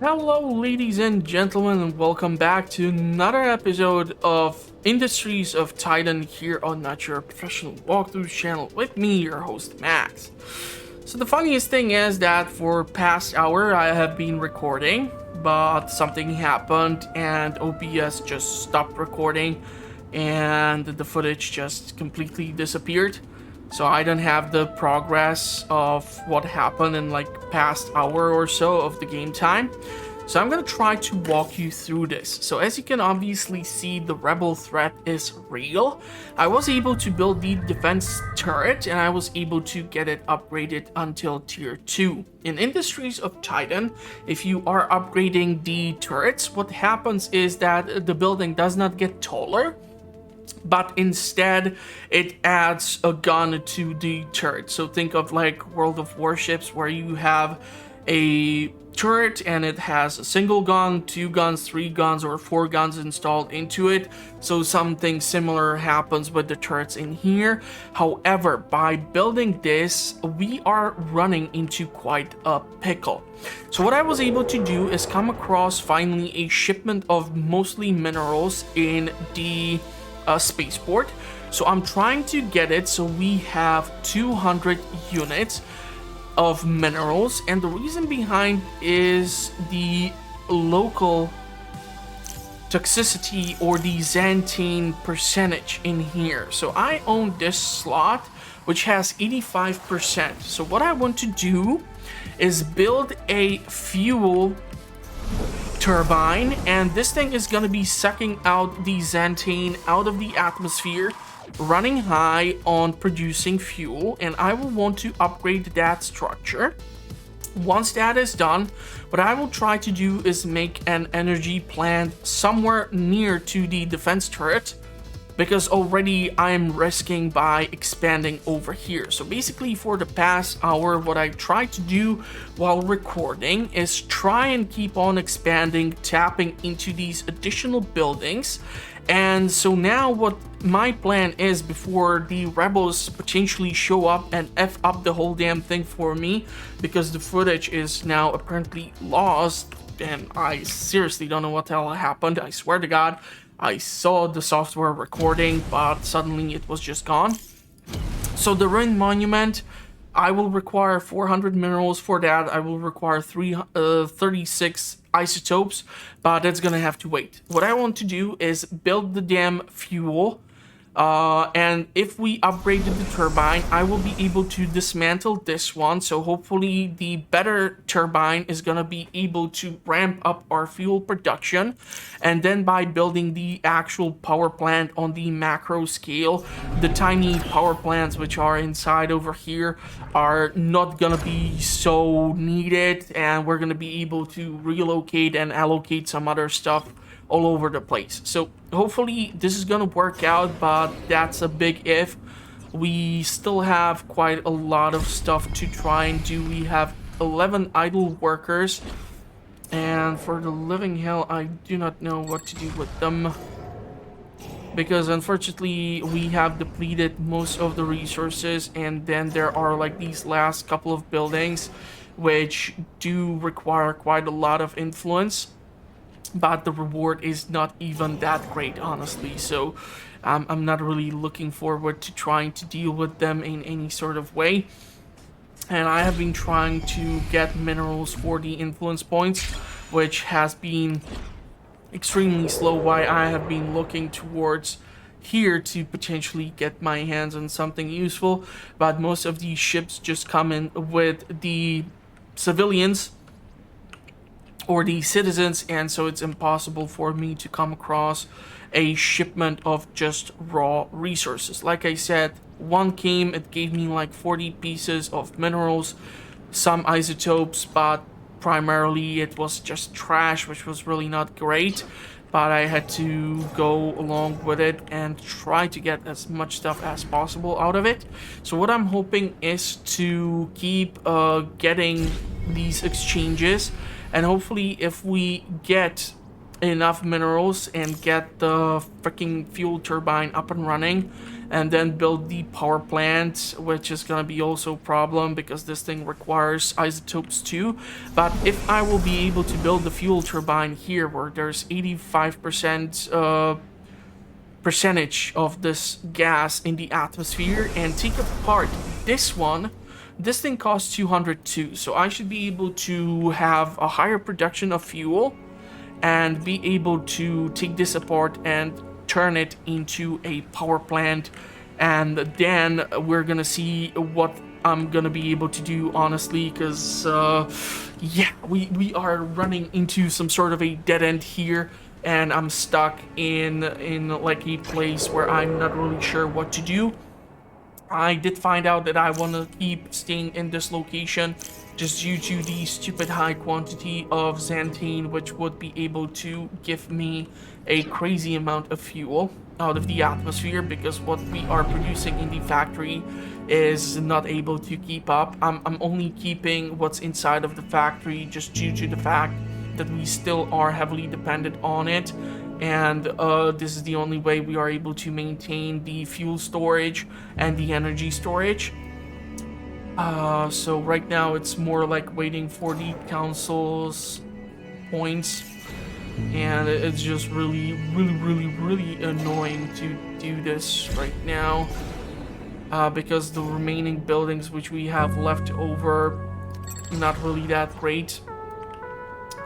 Hello, ladies and gentlemen, and welcome back to another episode of Industries of Titan here on Not Your Professional Walkthrough channel with me, your host, Max. So the funniest thing is that for past hour I have been recording, but something happened and OBS just stopped recording and the footage just completely disappeared. So I don't have the progress of what happened in like past hour or so of the game time. So I'm gonna try to walk you through this. So as you can obviously see, the rebel threat is real. I was able to build the defense turret and I was able to get it upgraded until tier 2. In Industries of Titan, if you are upgrading the turrets, what happens is that the building does not get taller, but instead it adds a gun to the turret. So think of like World of Warships, where you have a turret and it has a single gun, 2 guns, 3 guns, or 4 guns installed into it. So something similar happens with the turrets in here. However, by building this, we are running into quite a pickle. So what I was able to do is come across finally a shipment of mostly minerals in the spaceport. So I'm trying to get it so we have 200 units of minerals, and the reason behind is the local toxicity or the xanthine percentage in here. So I own this slot which has 85%. So what I want to do is build a fuel turbine, and this thing is going to be sucking out the xanthine out of the atmosphere, running high on producing fuel, and I will want to upgrade that structure. Once that is done, what I will try to do is make an energy plant somewhere near to the defense turret, because already I'm risking by expanding over here. So basically for the past hour, what I tried to do while recording is try and keep on expanding, tapping into these additional buildings. And so now what my plan is, before the rebels potentially show up and F up the whole damn thing for me, because the footage is now apparently lost and I seriously don't know what the hell happened. I swear to God, I saw the software recording, but suddenly it was just gone. So the Ruin Monument, I will require 400 minerals for that. I will require 36 isotopes, but that's gonna have to wait. What I want to do is build the damn fuel. And if we upgraded the turbine, I will be able to dismantle this one. So hopefully the better turbine is gonna be able to ramp up our fuel production. And then by building the actual power plant on the macro scale, the tiny power plants which are inside over here are not gonna be so needed, and we're gonna be able to relocate and allocate some other stuff all over the place. So hopefully this is gonna work out, but that's a big if. We still have quite a lot of stuff to try and do. We have 11 idle workers, and for the living hell, I do not know what to do with them, because unfortunately we have depleted most of the resources, and then there are like these last couple of buildings which do require quite a lot of influence, but the reward is not even that great, honestly. So I'm not really looking forward to trying to deal with them in any sort of way. And I have been trying to get minerals for the influence points, which has been extremely slow, while I have been looking towards here to potentially get my hands on something useful. But most of these ships just come in with the civilians or the citizens, and so it's impossible for me to come across a shipment of just raw resources. Like I said, one came, it gave me like 40 pieces of minerals, some isotopes, but primarily it was just trash, which was really not great. But I had to go along with it and try to get as much stuff as possible out of it. So what I'm hoping is to keep getting these exchanges, and hopefully if we get enough minerals and get the freaking fuel turbine up and running, and then build the power plant, which is gonna be also a problem because this thing requires isotopes too. But if I will be able to build the fuel turbine here where there's 85% percentage of this gas in the atmosphere and take apart this one, this thing costs 202, so I should be able to have a higher production of fuel and be able to take this apart and turn it into a power plant, and then we're gonna see what I'm gonna be able to do, honestly, because yeah, we are running into some sort of a dead end here, and I'm stuck in like a place where I'm not really sure what to do. I did find out that I want to keep staying in this location just due to the stupid high quantity of xanthane, which would be able to give me a crazy amount of fuel out of the atmosphere, because what we are producing in the factory is not able to keep up. I'm only keeping what's inside of the factory just due to the fact that we still are heavily dependent on it, and this is the only way we are able to maintain the fuel storage and the energy storage. So right now it's more like waiting for the council's points, and it's just really annoying to do this right now, because the remaining buildings which we have left over, not really that great.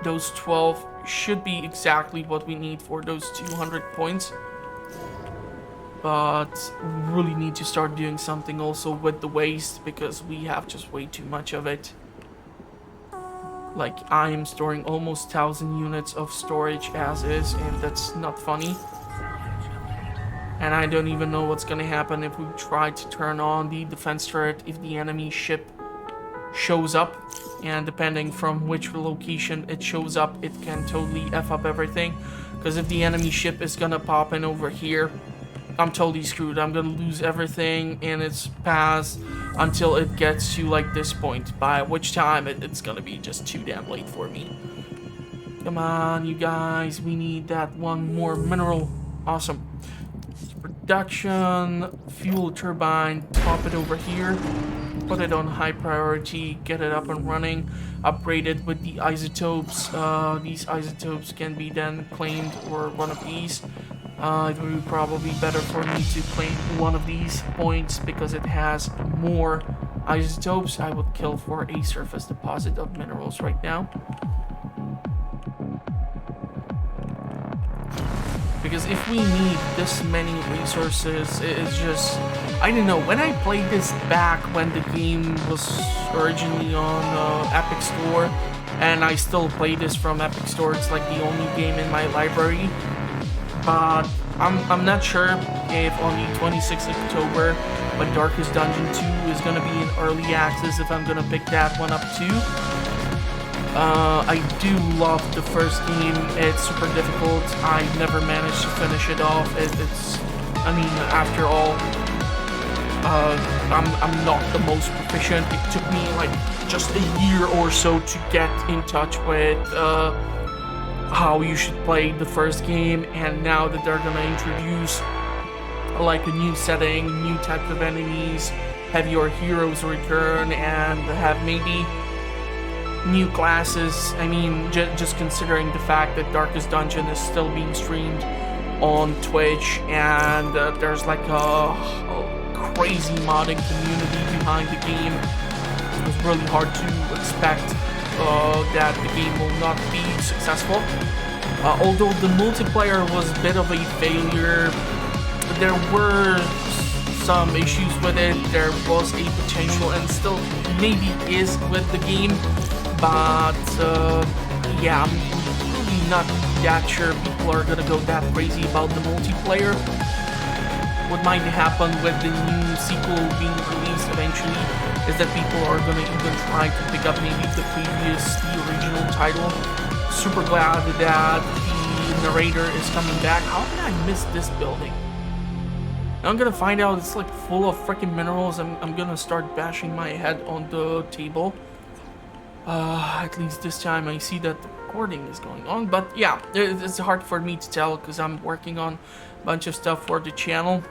Those 12 should be exactly what we need for those 200 points. But really need to start doing something also with the waste, because we have just way too much of it. Like, I am storing almost 1,000 units of storage as is, and that's not funny. And I don't even know what's gonna happen if we try to turn on the defense turret if the enemy ship shows up, and depending from which location it shows up, it can totally F up everything. Because if the enemy ship is gonna pop in over here, I'm totally screwed. I'm gonna lose everything in its path until it gets to like this point, by which time it's gonna be just too damn late for me. Come on, you guys, we need that one more mineral. Awesome. Production, fuel turbine, pop it over here, put it on high priority, get it up and running, upgrade it with the isotopes. These isotopes can be then claimed, or one of these. It would be probably better for me to claim one of these points because it has more isotopes. I would kill for a surface deposit of minerals right now. Because if we need this many resources, it's just, I don't know, when I played this back when the game was originally on Epic Store, and I still play this from Epic Store, it's like the only game in my library. But I'm not sure if on the 26th of October, when Darkest Dungeon 2 is going to be in early access, if I'm going to pick that one up too. I do love the first game. It's super difficult. I never managed to finish it off. It's, I mean, after all, I'm not the most proficient. It took me like just a year or so to get in touch with how you should play the first game, and now that they're gonna introduce like a new setting, new type of enemies, have your heroes return, and have maybe new classes. I mean, just considering the fact that Darkest Dungeon is still being streamed on Twitch, and there's like a crazy modding community behind the game, it was really hard to expect that the game will not be successful. Although the multiplayer was a bit of a failure, there were some issues with it. There was a potential, and still maybe is with the game, but yeah, I'm really not that sure people are gonna go that crazy about the multiplayer. What might happen with the new sequel being released eventually is that people are gonna even try to pick up maybe the original title. Super glad that the narrator is coming back. How did I miss this building? I'm gonna find out it's like full of freaking minerals. I'm gonna start bashing my head on the table. At least this time I see that the recording is going on. But yeah, it's hard for me to tell because I'm working on a bunch of stuff for the channel.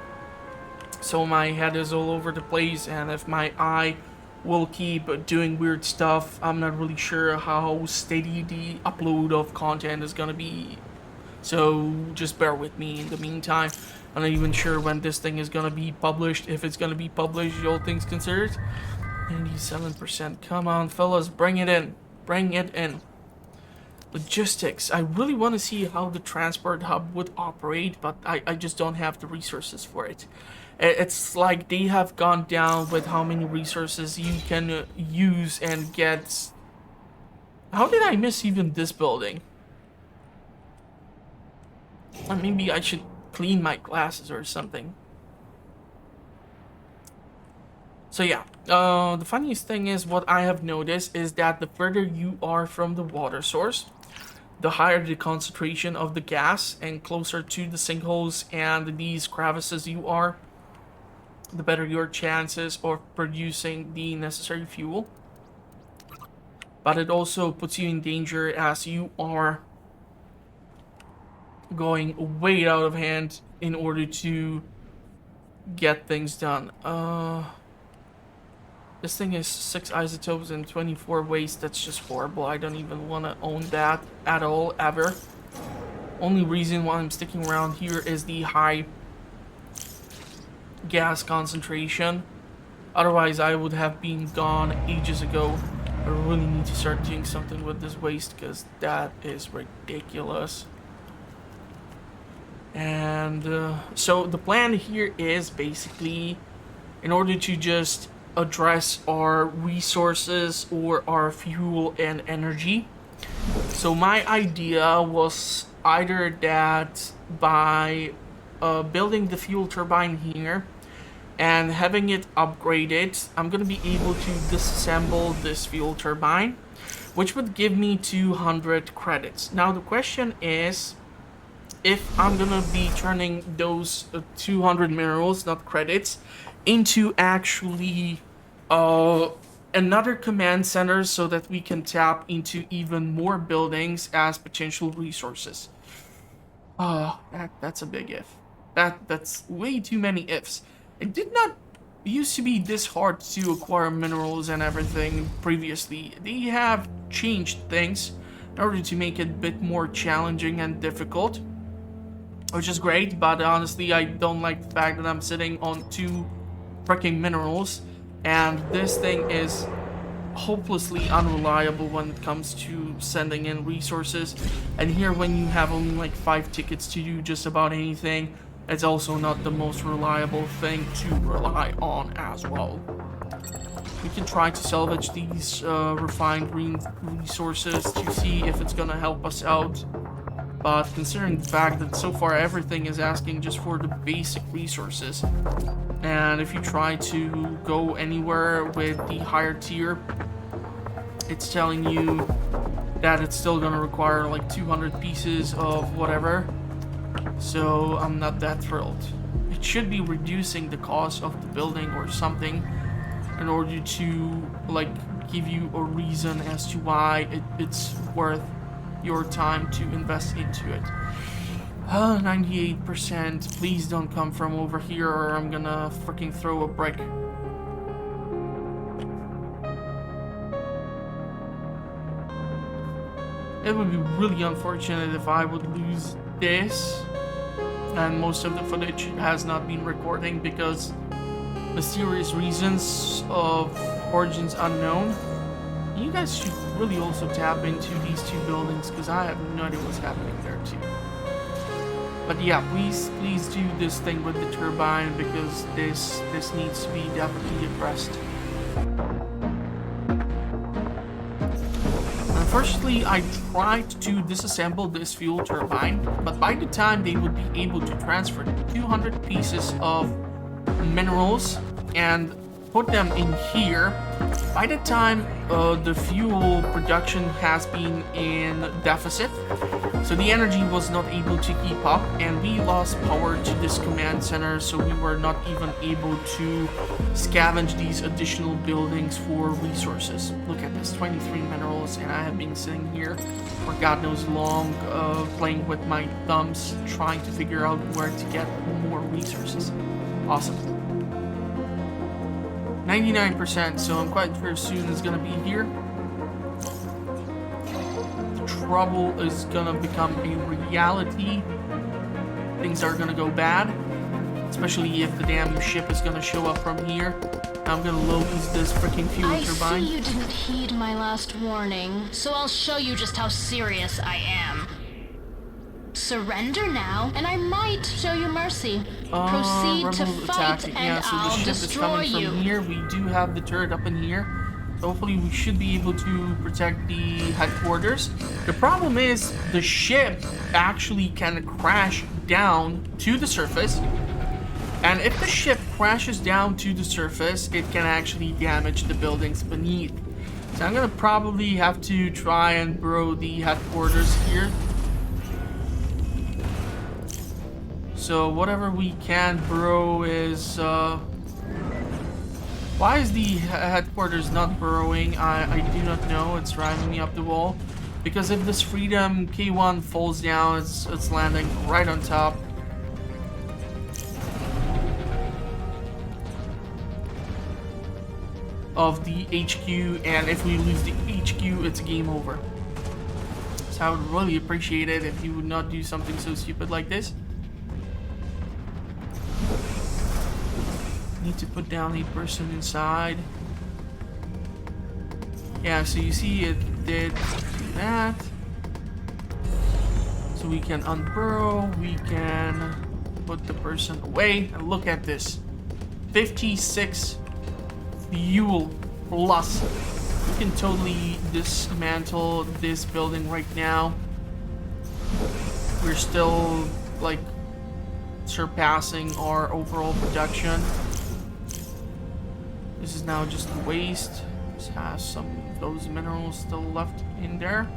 So my head is all over the place, and if my eye will keep doing weird stuff, I'm not really sure how steady the upload of content is gonna be. So just bear with me in the meantime. I'm not even sure when this thing is gonna be published, if it's gonna be published, all things considered. 97%. Come on, fellas, bring it in. Bring it in. Logistics. I really want to see how the transport hub would operate, but I just don't have the resources for it. It's like they have gone down with how many resources you can use and get. How did I miss even this building? Or maybe I should clean my glasses or something. So yeah, the funniest thing is what I have noticed is that the further you are from the water source, the higher the concentration of the gas, and closer to the sinkholes and these crevices you are, the better your chances of producing the necessary fuel. But it also puts you in danger as you are going way out of hand in order to get things done. This thing is 6 isotopes and 24 waste. That's just horrible. I don't even want to own that at all, ever. Only reason why I'm sticking around here is the high gas concentration. Otherwise, I would have been gone ages ago. I really need to start doing something with this waste because that is ridiculous. And so the plan here is basically, in order to just address our resources or our fuel and energy. So my idea was either that by building the fuel turbine here and having it upgraded, I'm gonna be able to disassemble this fuel turbine, which would give me 200 credits. Now the question is, if I'm gonna be turning those 200 minerals, not credits, into actually another command center so that we can tap into even more buildings as potential resources. That's a big if. That's way too many ifs. It did not used to be this hard to acquire minerals and everything previously. They have changed things in order to make it a bit more challenging and difficult, which is great, but honestly I don't like the fact that I'm sitting on 2 freaking minerals, and this thing is hopelessly unreliable when it comes to sending in resources. And here, when you have only like 5 tickets to do just about anything, it's also not the most reliable thing to rely on as well. We can try to salvage these refined green resources to see if it's gonna help us out. But considering the fact that so far everything is asking just for the basic resources, and if you try to go anywhere with the higher tier, it's telling you that it's still gonna require like 200 pieces of whatever. So I'm not that thrilled. It should be reducing the cost of the building or something in order to like give you a reason as to why it's worth your time to invest into it. 98%. Please don't come from over here or I'm gonna freaking throw a brick. It would be really unfortunate if I would lose this, and most of the footage has not been recording because mysterious reasons of origins unknown. You guys should really also tap into these 2 buildings because I have no idea what's happening there too. But yeah, please do this thing with the turbine because this needs to be definitely addressed. Unfortunately, I tried to disassemble this fuel turbine, but by the time they would be able to transfer 200 pieces of minerals and put them in here. By the time the fuel production has been in deficit, so the energy was not able to keep up, and we lost power to this command center, so we were not even able to scavenge these additional buildings for resources. Look at this, 23 minerals, and I have been sitting here for God knows long, playing with my thumbs, trying to figure out where to get more resources. Awesome. 99%, so I'm quite sure soon is gonna be here. Trouble is gonna become a reality. Things are gonna go bad, especially if the damn ship is gonna show up from here. I'm gonna lose this freaking fuel turbine. I see you didn't heed my last warning, so I'll show you just how serious I am. Surrender now, and I might show you mercy. Proceed to fight, and so the ship is coming from here. We do have the turret up in here. So hopefully we should be able to protect the headquarters. The problem is the ship actually can crash down to the surface. And if the ship crashes down to the surface, it can actually damage the buildings beneath. So I'm gonna probably have to try and burrow the headquarters here. So whatever we can burrow is... why is the headquarters not burrowing? I do not know. It's driving me up the wall. Because if this Freedom K1 falls down, it's landing right on top. Of the HQ, and if we lose the HQ, it's game over. So I would really appreciate it if you would not do something so stupid like this. Need to put down a person inside. Yeah, so you see it did that. So we can unburrow, we can put the person away, and look at this. 56 fuel plus. We can totally dismantle this building right now. We're still like surpassing our overall production. This is now just waste. This has some of those minerals still left in there.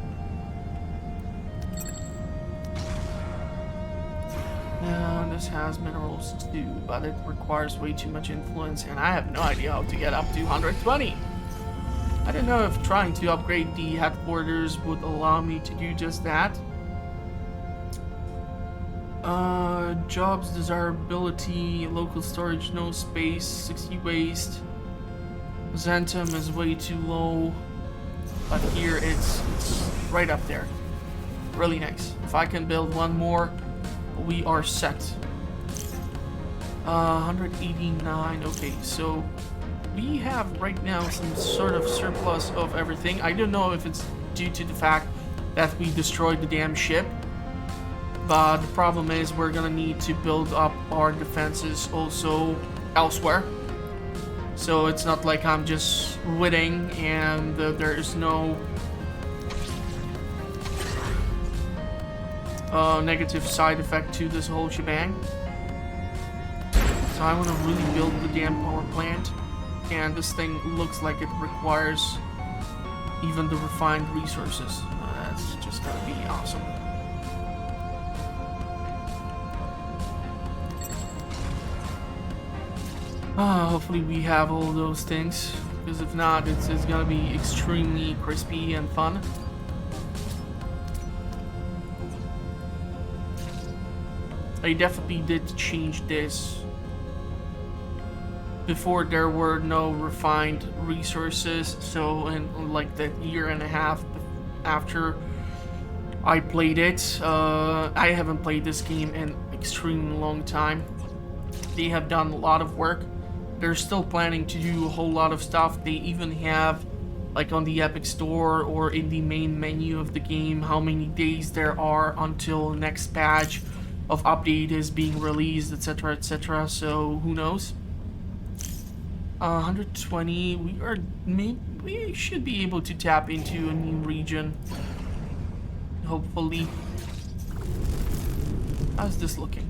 And this has minerals too, but it requires way too much influence, and I have no idea how to get up to 120. I don't know if trying to upgrade the headquarters would allow me to do just that. Jobs, desirability, local storage, no space, 60 waste. Xantum is way too low, but here it's right up there. Really nice. If I can build one more, we are set. 189. Okay, so we have right now some sort of surplus of everything. I don't know if it's due to the fact that we destroyed the damn ship, but the problem is we're gonna need to build up our defenses also elsewhere. So it's not like I'm just winning and there is no negative side effect to this whole shebang. So I want to really build the damn power plant, and this thing looks like it requires even the refined resources. That's just gonna be awesome. Hopefully we have all those things, because if not, it's gonna be extremely crispy and fun. I definitely did change this. Before there were no refined resources, so in like the year and a half after I played it, I haven't played this game in extremely long time. They have done a lot of work. They're still planning to do a whole lot of stuff. They even have, like on the Epic Store or in the main menu of the game, how many days there are until next patch of update is being released, etc, etc. So who knows? 120. We should be able to tap into a new region, hopefully. How's this looking?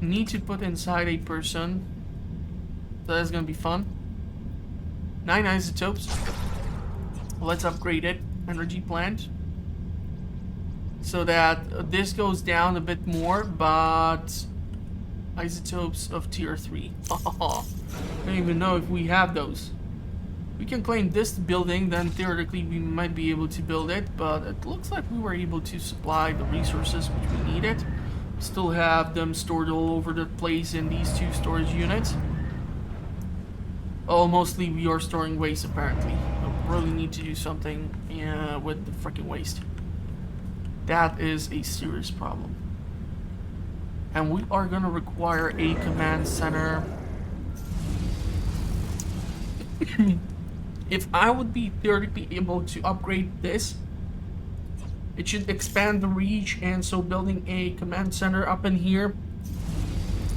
need to put inside a person. So that's gonna be fun. 9 isotopes. Let's upgrade it. Energy plant. So that this goes down a bit more, but isotopes of tier 3. I don't even know if we have those. We can claim this building, then theoretically we might be able to build it, but it looks like we were able to supply the resources which we needed. Still have them stored all over the place in these 2 storage units. Oh, mostly we are storing waste apparently. We really need to do something with the freaking waste. That is a serious problem. And we are gonna require a command center. If I would be theoretically able to upgrade this, it should expand the reach, and so building a command center up in here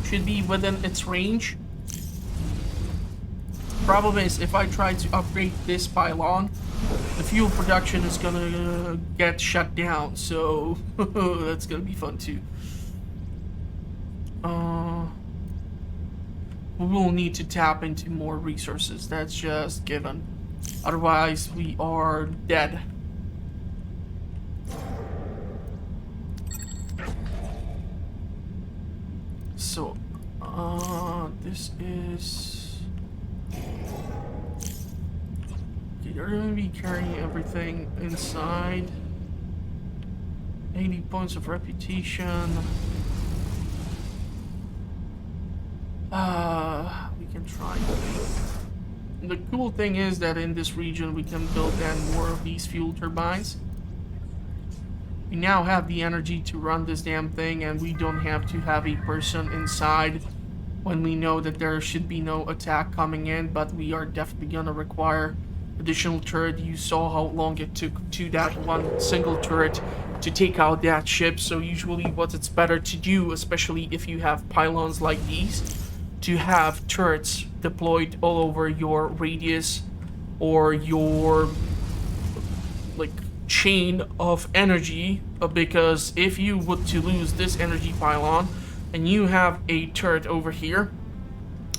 should be within its range. Problem is, if I try to upgrade this pylon, the fuel production is gonna get shut down, so that's gonna be fun too. We will need to tap into more resources, that's just given. Otherwise, we are dead. So, this is... Okay, you're going to be carrying everything inside. 80 points of reputation. We can try. The cool thing is that in this region we can build then more of these fuel turbines. We now have the energy to run this damn thing, and we don't have to have a person inside when we know that there should be no attack coming in, but we are definitely gonna require additional turret. You saw how long it took to that one single turret to take out that ship, so usually what it's better to do, especially if you have pylons like these, to have turrets deployed all over your radius or your like chain of energy, because if you were to lose this energy pylon and you have a turret over here,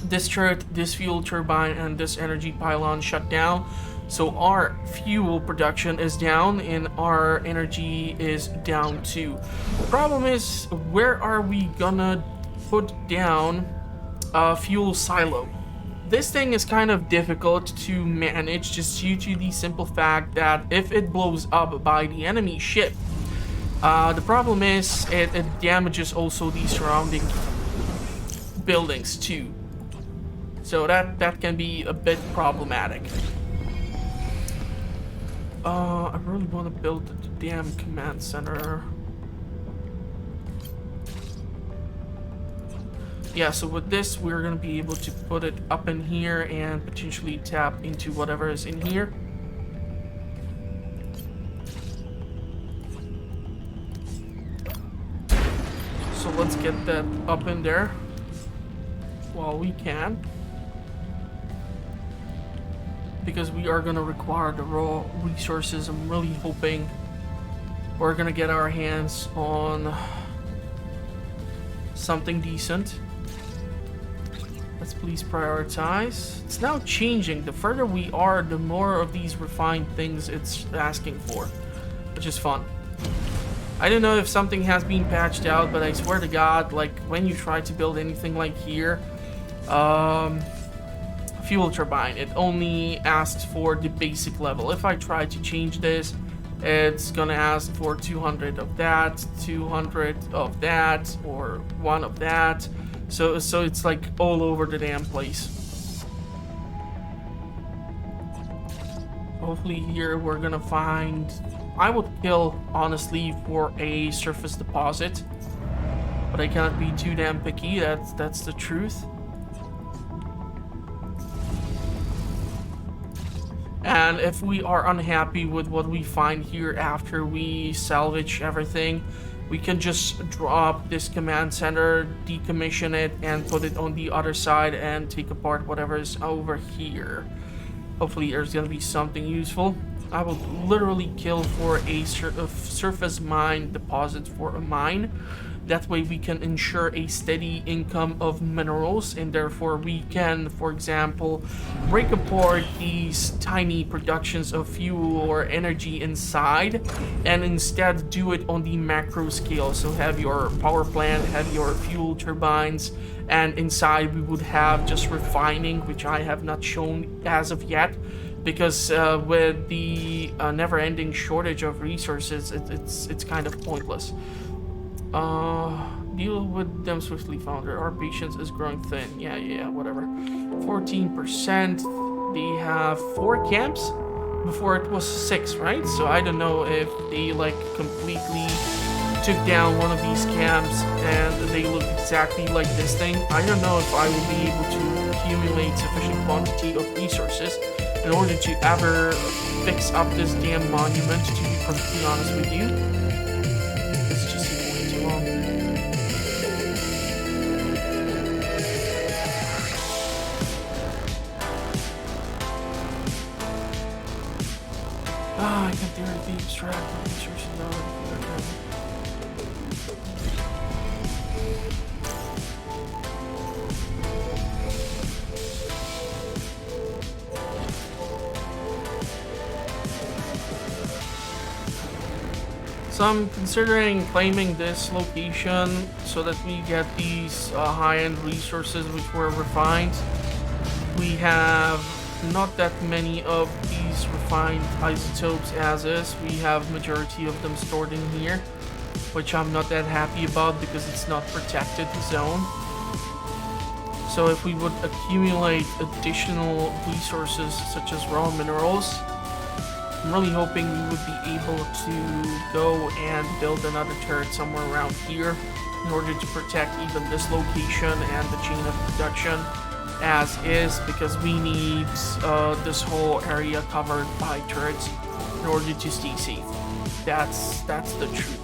this turret, this fuel turbine, and this energy pylon shut down, so our fuel production is down and our energy is down too. The problem is, where are we gonna put down a fuel silo? This thing is kind of difficult to manage just due to the simple fact that if it blows up by the enemy ship, the problem is it damages also the surrounding buildings too. So that can be a bit problematic. I really want to build the damn command center. Yeah, so with this, we're going to be able to put it up in here and potentially tap into whatever is in here. So let's get that up in there while we can, because we are going to require the raw resources. I'm really hoping we're going to get our hands on something decent. Let's please prioritize. It's now changing. The further we are, the more of these refined things it's asking for, which is fun. I don't know if something has been patched out, but I swear to God, like when you try to build anything like here, fuel turbine, it only asks for the basic level. If I try to change this, it's gonna ask for 200 of that, 200 of that, or 1 of that. So it's like all over the damn place. Hopefully here we're gonna find... I would kill, honestly, for a surface deposit, but I cannot be too damn picky. That's the truth. And if we are unhappy with what we find here after we salvage everything, we can just drop this command center, decommission it, and put it on the other side and take apart whatever is over here. Hopefully there's gonna be something useful. I will literally kill for a surface mine deposit for a mine. That way we can ensure a steady income of minerals, and therefore we can, for example, break apart these tiny productions of fuel or energy inside and instead do it on the macro scale. So have your power plant, have your fuel turbines, and inside we would have just refining, which I have not shown as of yet, because with the never-ending shortage of resources, it's kind of pointless. Deal with them swiftly, founder. Our patience is growing thin. Yeah, whatever. 14%. They have 4 camps. Before it was 6, right? So I don't know if they like completely took down one of these camps and they look exactly like this thing. I don't know if I will be able to accumulate sufficient quantity of resources in order to ever fix up this damn monument, to be perfectly honest with you. It's just way too long. I can theoretically extract the resources out of So I'm considering claiming this location so that we get these high-end resources which were refined. We have not that many of these refined isotopes as is. We have majority of them stored in here, which I'm not that happy about because it's not protected zone. So if we would accumulate additional resources such as raw minerals, I'm really hoping we would be able to go and build another turret somewhere around here in order to protect even this location and the chain of production as is, because we need this whole area covered by turrets in order to stay safe. That's the truth.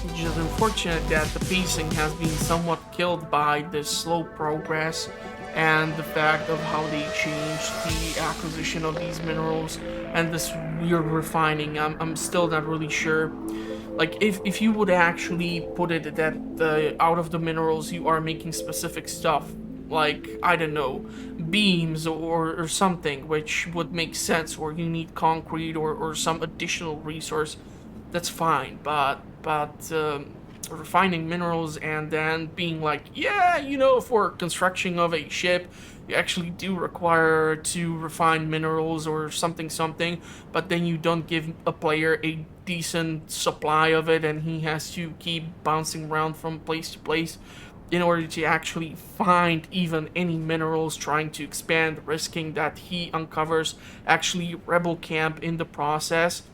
Which is unfortunate that the pacing has been somewhat killed by this slow progress and the fact of how they changed the acquisition of these minerals and this weird refining. I'm still not really sure. Like, if you would actually put it that out of the minerals you are making specific stuff, like, I don't know, beams or something, which would make sense, or you need concrete or some additional resource, that's fine. But refining minerals and then being like, yeah, you know, for construction of a ship, you actually do require to refine minerals or something, but then you don't give a player a decent supply of it and he has to keep bouncing around from place to place in order to actually find even any minerals, trying to expand, risking that he uncovers actually rebel camp in the process,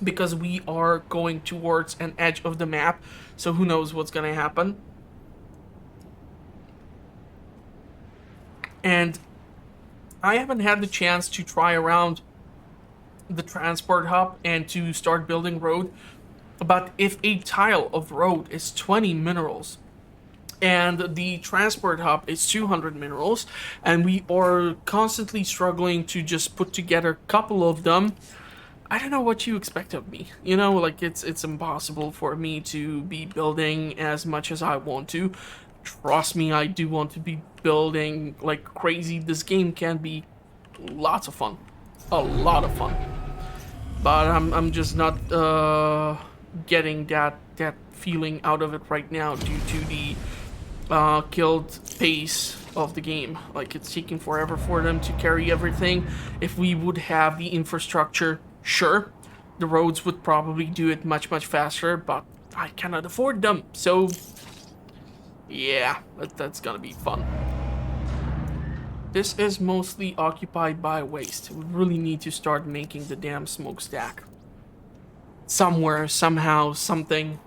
because we are going towards an edge of the map, so who knows what's gonna happen. And I haven't had the chance to try around the transport hub and to start building road, but if a tile of road is 20 minerals and the transport hub is 200 minerals, and we are constantly struggling to just put together a couple of them, I don't know what you expect of me. You know, like, it's impossible for me to be building as much as I want to. Trust me, I do want to be building like crazy. This game can be lots of fun. A lot of fun. But I'm just not getting that feeling out of it right now due to the killed pace of the game. Like, it's taking forever for them to carry everything. If we would have the infrastructure, sure, the roads would probably do it much faster, but I cannot afford them. So yeah, that's gonna be fun. This is mostly occupied by waste. We really need to start making the damn smokestack somewhere, somehow, something.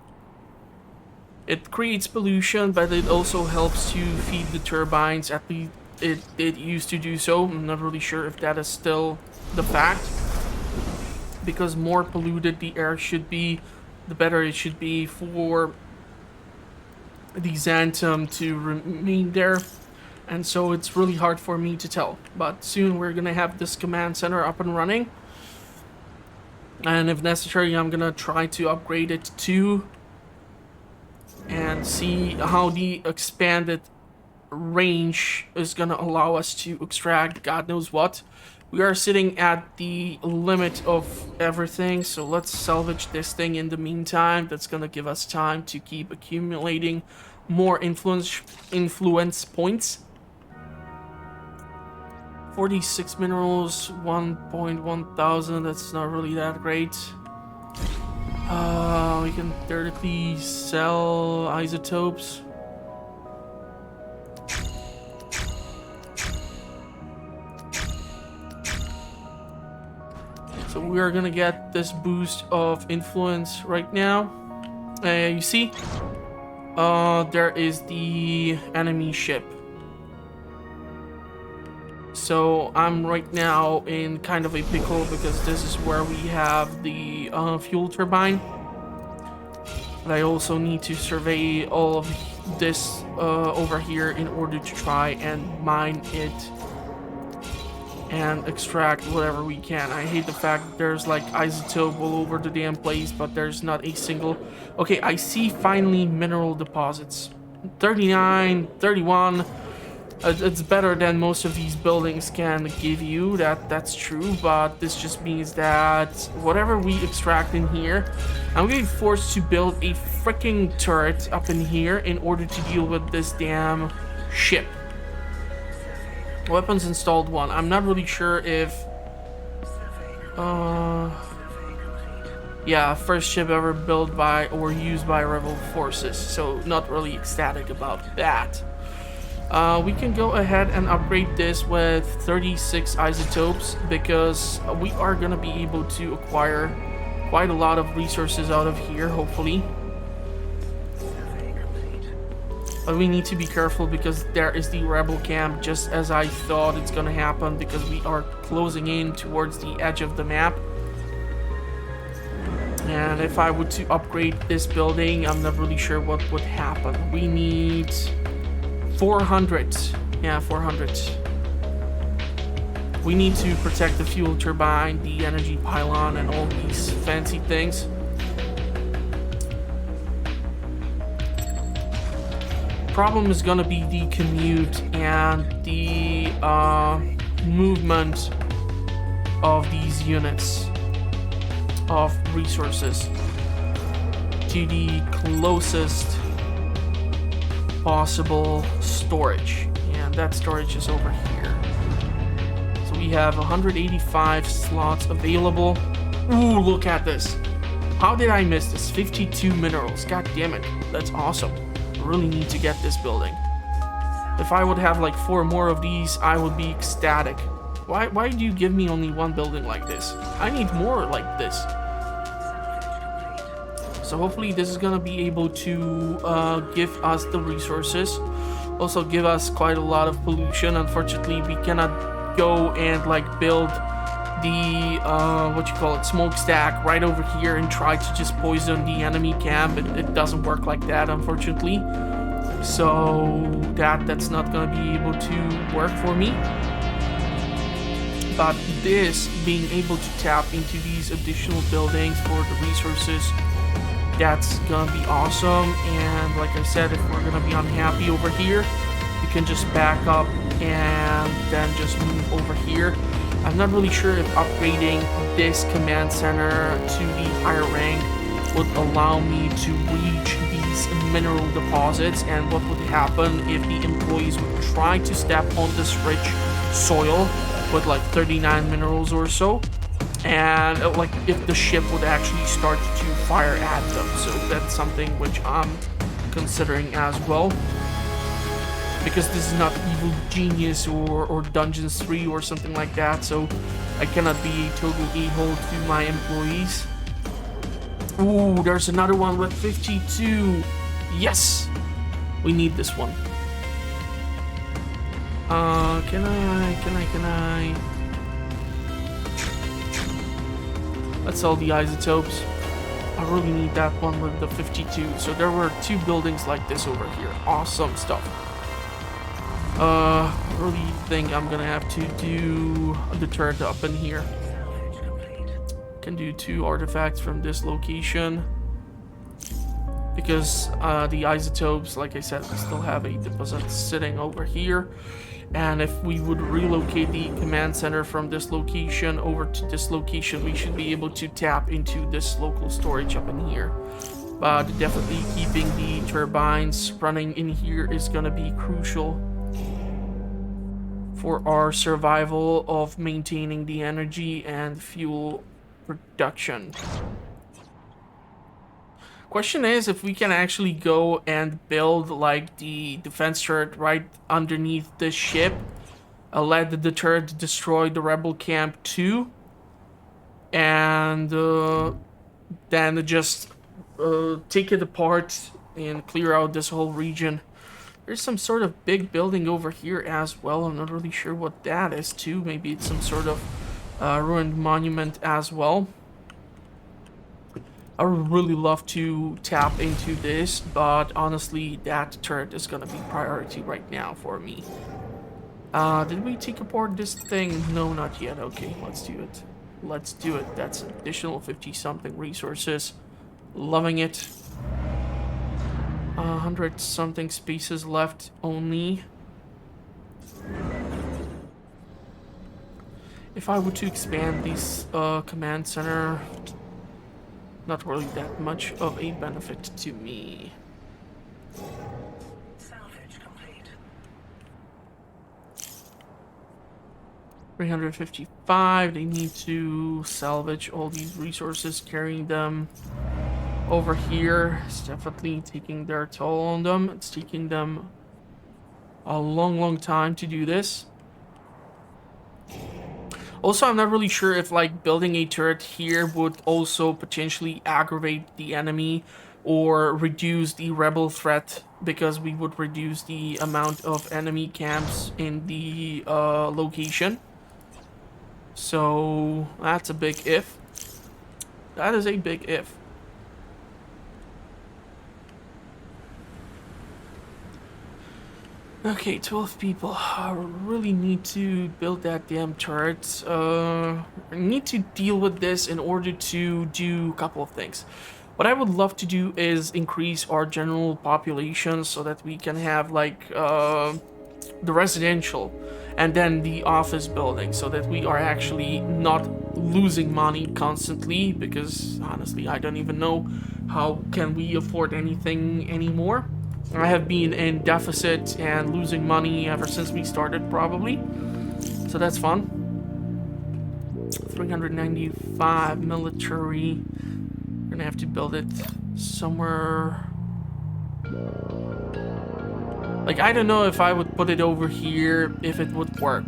It creates pollution, but it also helps to feed the turbines. At least it used to do so. I'm not really sure if that is still the fact, because more polluted the air should be, the better it should be for the xantum to remain there. And so it's really hard for me to tell, but soon we're gonna have this command center up and running, And if necessary, I'm gonna try to upgrade it too. And see how the expanded range is gonna allow us to extract God knows what. We are sitting at the limit of everything, so let's salvage this thing in the meantime. That's gonna give us time to keep accumulating more influence points. 46 minerals, 1.1 thousand. That's not really that great. We can theoretically sell isotopes. So we are gonna get this boost of influence right now. You see? There is the enemy ship. So I'm right now in kind of a pickle because this is where we have the fuel turbine. But I also need to survey all of this over here in order to try and mine it and extract whatever we can. I hate the fact that there's like isotope all over the damn place, but there's not a single... Okay, I see finally mineral deposits. 39, 31. It's better than most of these buildings can give you, that's true, but this just means that whatever we extract in here, I'm getting forced to build a freaking turret up in here in order to deal with this damn ship. Weapons installed 1. I'm not really sure if... yeah, first ship ever built by or used by rebel forces, so not really ecstatic about that. We can go ahead and upgrade this with 36 isotopes because we are going to be able to acquire quite a lot of resources out of here, hopefully. But we need to be careful because there is the rebel camp, just as I thought it's going to happen, because we are closing in towards the edge of the map. And if I were to upgrade this building, I'm not really sure what would happen. We need 400. Yeah, 400. We need to protect the fuel turbine, the energy pylon, and all these fancy things. Problem is gonna be the commute and the movement of these units of resources to the closest possible storage, and that storage is over here. So we have 185 slots available. Ooh, look at this. How did I miss this? 52 minerals. God damn it. That's awesome. I really need to get this building. If I would have like 4 more of these, I would be ecstatic. Why do you give me only 1 building like this? I need more like this. So hopefully this is gonna be able to give us the resources. Also give us quite a lot of pollution. Unfortunately, we cannot go and like build the smokestack right over here and try to just poison the enemy camp. It doesn't work like that, unfortunately. So that's not gonna be able to work for me. But this being able to tap into these additional buildings for the resources, that's gonna be awesome. And like I said, if we're gonna be unhappy over here, we can just back up and then just move over here. I'm not really sure if upgrading this command center to the higher rank would allow me to reach these mineral deposits, and what would happen if the employees would try to step on this rich soil with like 39 minerals or so, and like if the ship would actually start to fire at them. So that's something which I'm considering as well, because this is not Evil Genius or Dungeons 3 or something like that, so I cannot be a total a-hole to my employees. Ooh, there's another one with 52. Yes! We need this one. Can I? Let's sell the isotopes. I really need that one with the 52. So there were 2 buildings like this over here. Awesome stuff. I really think I'm gonna have to do the turret up in here. Can do 2 artifacts from this location. Because the isotopes, like I said, we still have a deposit sitting over here. And if we would relocate the command center from this location over to this location, we should be able to tap into this local storage up in here. But definitely keeping the turbines running in here is going to be crucial for our survival of maintaining the energy and fuel production. Question is if we can actually go and build like the defense turret right underneath this ship, let the turret destroy the rebel camp too, and then just take it apart and clear out this whole region. There's some sort of big building over here as well. I'm not really sure what that is too. Maybe it's some sort of ruined monument as well. I would really love to tap into this, but honestly, that turret is gonna be priority right now for me. Did we take apart this thing? No, not yet. Okay, let's do it. Let's do it. That's additional 50-something resources. Loving it. 100-something spaces left only. If I were to expand this command center, not really that much of a benefit to me. Salvage complete. 355. They need to salvage all these resources, carrying them over here. It's definitely taking their toll on them. It's taking them a long time to do this. Also, I'm not really sure if like building a turret here would also potentially aggravate the enemy or reduce the rebel threat, because we would reduce the amount of enemy camps in the location. So that's a big if. That is a big if. Okay, 12 people. I really need to build that damn turret. I need to deal with this in order to do a couple of things. What I would love to do is increase our general population so that we can have like the residential and then the office building, so that we are actually not losing money constantly, because honestly I don't even know how can we afford anything anymore. I have been in deficit and losing money ever since we started, probably. So that's fun. 395 military. We're gonna have to build it somewhere. Like, I don't know if I would put it over here, if it would work.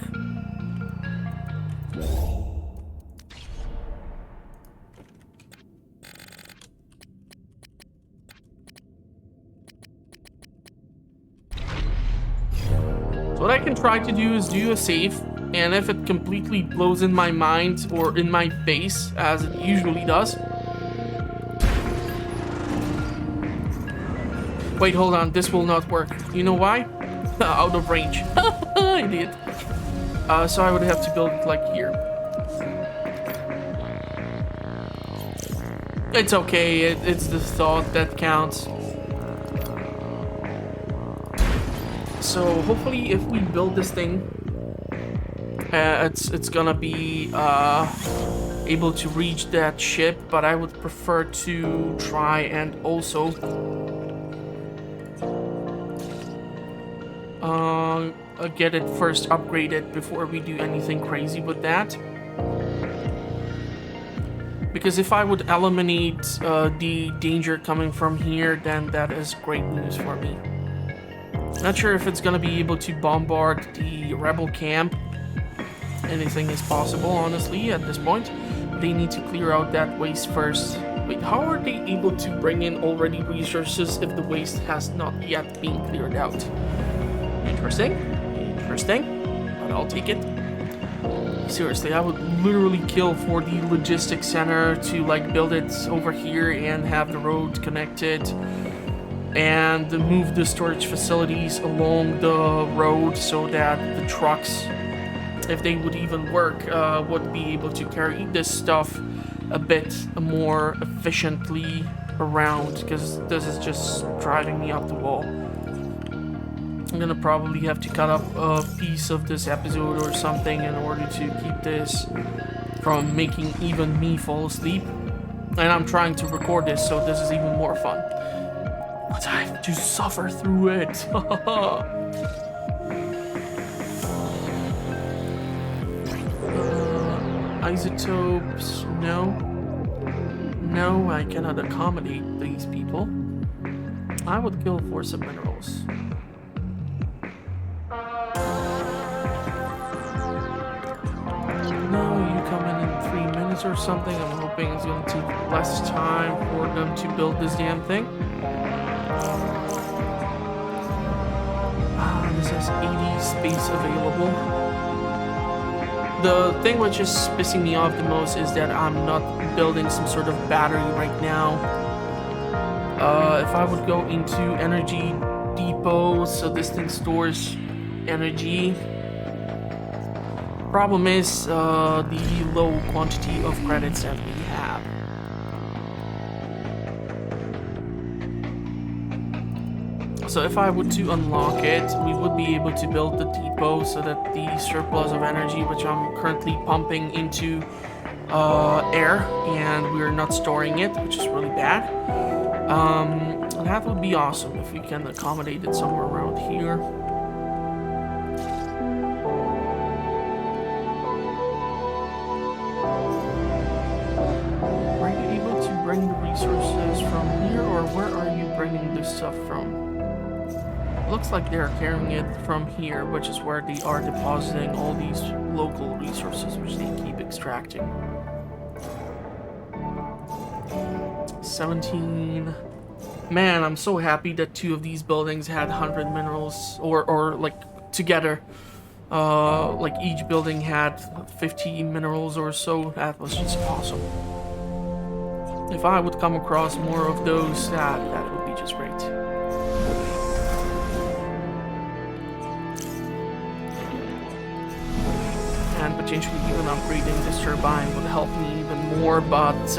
What I can try to do is do a save, and if it completely blows in my mind or in my face, as it usually does. Wait, hold on, this will not work. You know why? Out of range. Idiot. So I would have to build it like here. It's okay, it's the thought that counts. So hopefully if we build this thing, it's gonna be able to reach that ship, but I would prefer to try and also get it first upgraded before we do anything crazy with that. Because if I would eliminate the danger coming from here, then that is great news for me. Not sure if it's gonna be able to bombard the rebel camp. Anything is possible, honestly, at this point. They need to clear out that waste first. Wait, how are they able to bring in already resources if the waste has not yet been cleared out? Interesting. Interesting. But I'll take it. Seriously, I would literally kill for the logistics center to like build it over here and have the road connected, and move the storage facilities along the road so that the trucks, if they would even work, would be able to carry this stuff a bit more efficiently around, because this is just driving me up the wall. I'm gonna probably have to cut up a piece of this episode or something in order to keep this from making even me fall asleep. And I'm trying to record this, so this is even more fun. But I have to suffer through it. Isotopes, no. No, I cannot accommodate these people. I would kill for some minerals. No, you come in 3 minutes or something. I'm hoping it's going to take less time for them to build this damn thing. This has 80 space available. The thing which is pissing me off the most is that I'm not building some sort of battery right now. If I would go into energy depot, so this thing stores energy. Problem is the low quantity of credits that we have. So if I were to unlock it, we would be able to build the depot so that the surplus of energy, which I'm currently pumping into air, and we're not storing it, which is really bad. That would be awesome if we can accommodate it somewhere around here. Are you able to bring the resources from here, or where are you bringing this stuff from? Looks like they're carrying it from here, which is where they are depositing all these local resources, which they keep extracting. 17. Man, I'm so happy that 2 of these buildings had 100 minerals, or like together. Like each building had 50 minerals or so. That was just awesome. If I would come across more of those, that would be just great. And potentially even upgrading this turbine would help me even more, but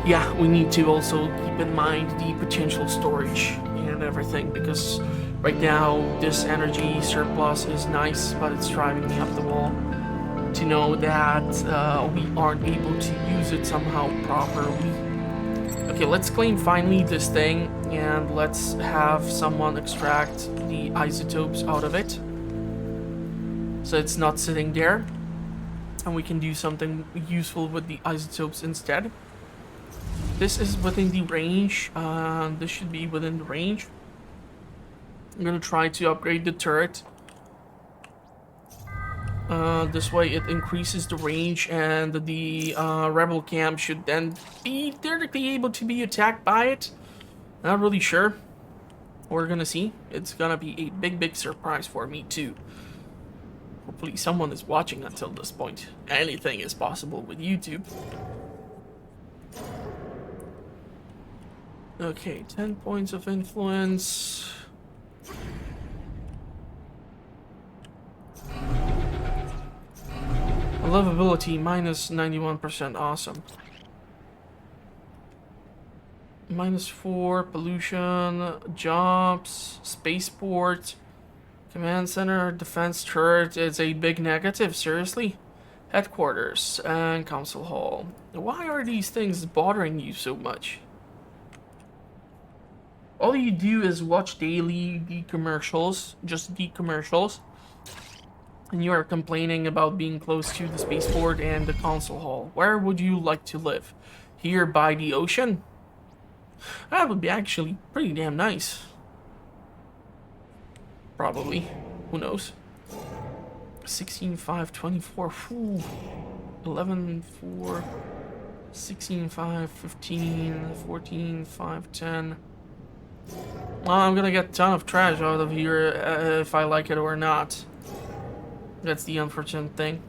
yeah, we need to also keep in mind the potential storage and everything, because right now this energy surplus is nice, but it's driving me up the wall to know that we aren't able to use it somehow properly. Okay, let's claim finally this thing, and let's have someone extract the isotopes out of it, so it's not sitting there, and we can do something useful with the isotopes instead. This is within the range. This should be within the range. I'm gonna try to upgrade the turret. This way it increases the range, and the rebel camp should then be theoretically able to be attacked by it. Not really sure. We're gonna see. It's gonna be a big surprise for me too. Hopefully someone is watching until this point. Anything is possible with YouTube. Okay, 10 points of influence. Livability minus 91%, awesome. -4, pollution, jobs, spaceport, command center, defense turret. It's a big negative, seriously? Headquarters and council hall. Why are these things bothering you so much? All you do is watch daily the commercials, just the commercials, and you are complaining about being close to the spaceport and the council hall. Where would you like to live? Here by the ocean? That would be actually pretty damn nice. Probably. Who knows? 16, 5, 24. 11, 4, 16, 5, 15, 14, 5, 10. Well, I'm gonna get a ton of trash out of here if I like it or not. That's the unfortunate thing.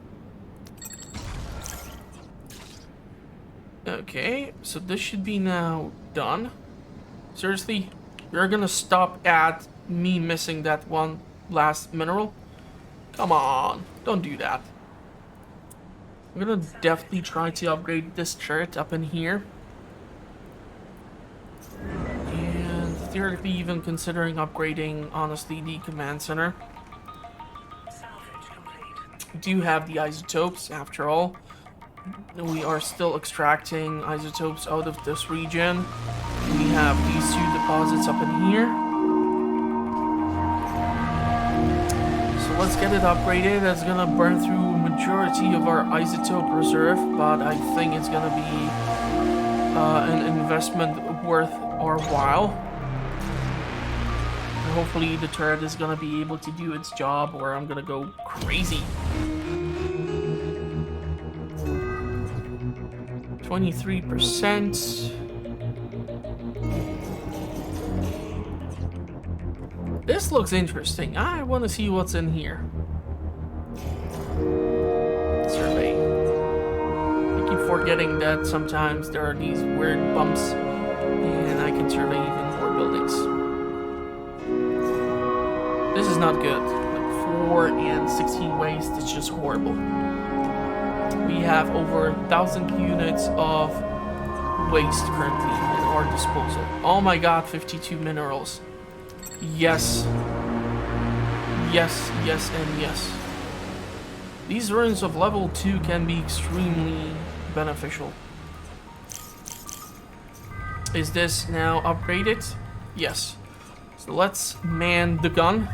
Okay, so this should be now done. Seriously? You're gonna stop at me missing that one last mineral? Come on, don't do that. I'm gonna definitely try to upgrade this turret up in here. And theoretically even considering upgrading, honestly, the command center. We do have the isotopes, after all. We are still extracting isotopes out of this region. We have these two deposits up in here. So let's get it upgraded. That's gonna burn through a majority of our isotope reserve, but I think it's gonna be an investment worth our while. And hopefully the turret is gonna be able to do its job, or I'm gonna go crazy. 23%. This looks interesting. I want to see what's in here. Survey. I keep forgetting that sometimes there are these weird bumps, and I can survey even more buildings. This is not good. Like 4 and 16 waste, it's just horrible. We have over 1,000 units of waste currently at our disposal. Oh my god, 52 minerals. Yes. Yes, yes, and yes. These ruins of level 2 can be extremely beneficial. Is this now upgraded? Yes. So let's man the gun.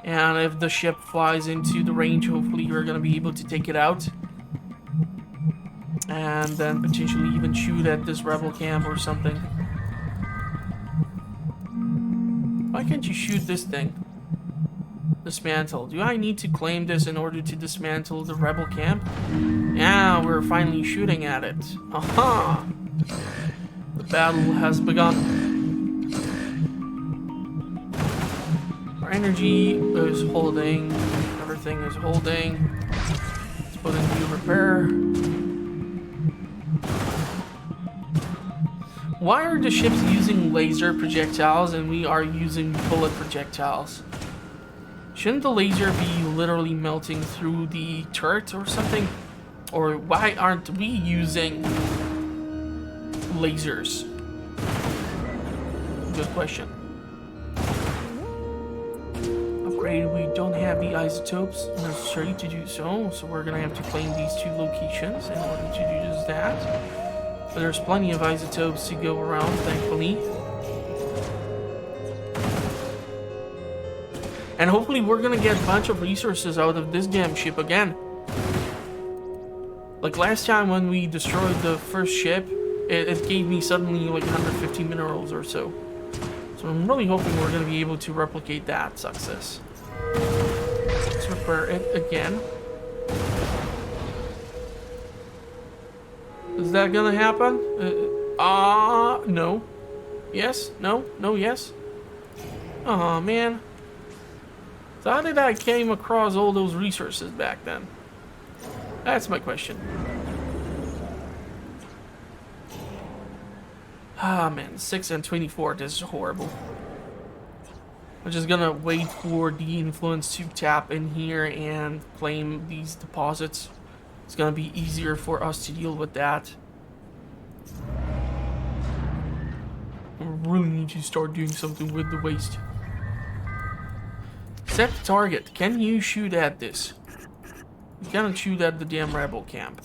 And if the ship flies into the range, hopefully we're gonna be able to take it out. And then potentially even shoot at this rebel camp or something. Why can't you shoot this thing? Dismantle. Do I need to claim this in order to dismantle the rebel camp? Yeah, we're finally shooting at it. Aha! The battle has begun. Our energy is holding. Everything is holding. Let's put in new repair. Why are the ships using laser projectiles and we are using bullet projectiles? Shouldn't the laser be literally melting through the turret or something? Or why aren't we using lasers? Good question. Upgrade, we don't have the isotopes necessary to do so, so we're gonna have to claim these two locations in order to do just that. But there's plenty of isotopes to go around, thankfully. And hopefully we're gonna get a bunch of resources out of this damn ship again. Like last time when we destroyed the first ship, it gave me suddenly like 150 minerals or so. So I'm really hoping we're gonna be able to replicate that success. Let's repair it again. Is that gonna happen? No. Yes? No? No, yes? Aw, man. So how did I came across all those resources back then? That's my question. Ah, man. 6 and 24. This is horrible. I'm just gonna wait for the influence to tap in here and claim these deposits. It's gonna be easier for us to deal with that. I really need to start doing something with the waste. Set the target. Can you shoot at this? You cannot shoot at the damn rebel camp.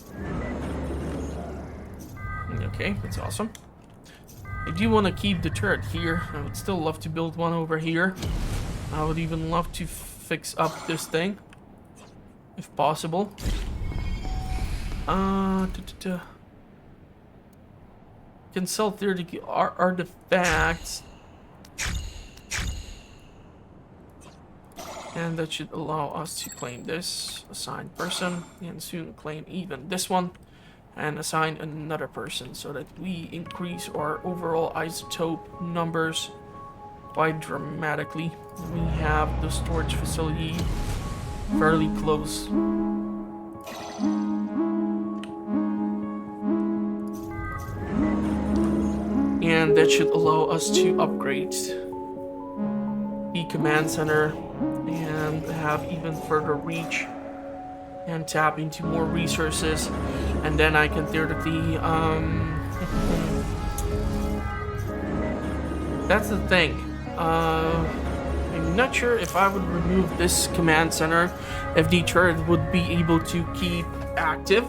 Okay, that's awesome. I do want to keep the turret here. I would still love to build one over here. I would even love to fix up this thing, if possible. Can sell 30 artifacts. And that should allow us to claim this. Assign person. And soon claim even this one. And assign another person so that we increase our overall isotope numbers quite dramatically. We have the storage facility fairly close. And that should allow us to upgrade the command center and have even further reach and tap into more resources, and then I can theoretically that's the thing. I'm not sure if I would remove this command center if the turret would be able to keep active.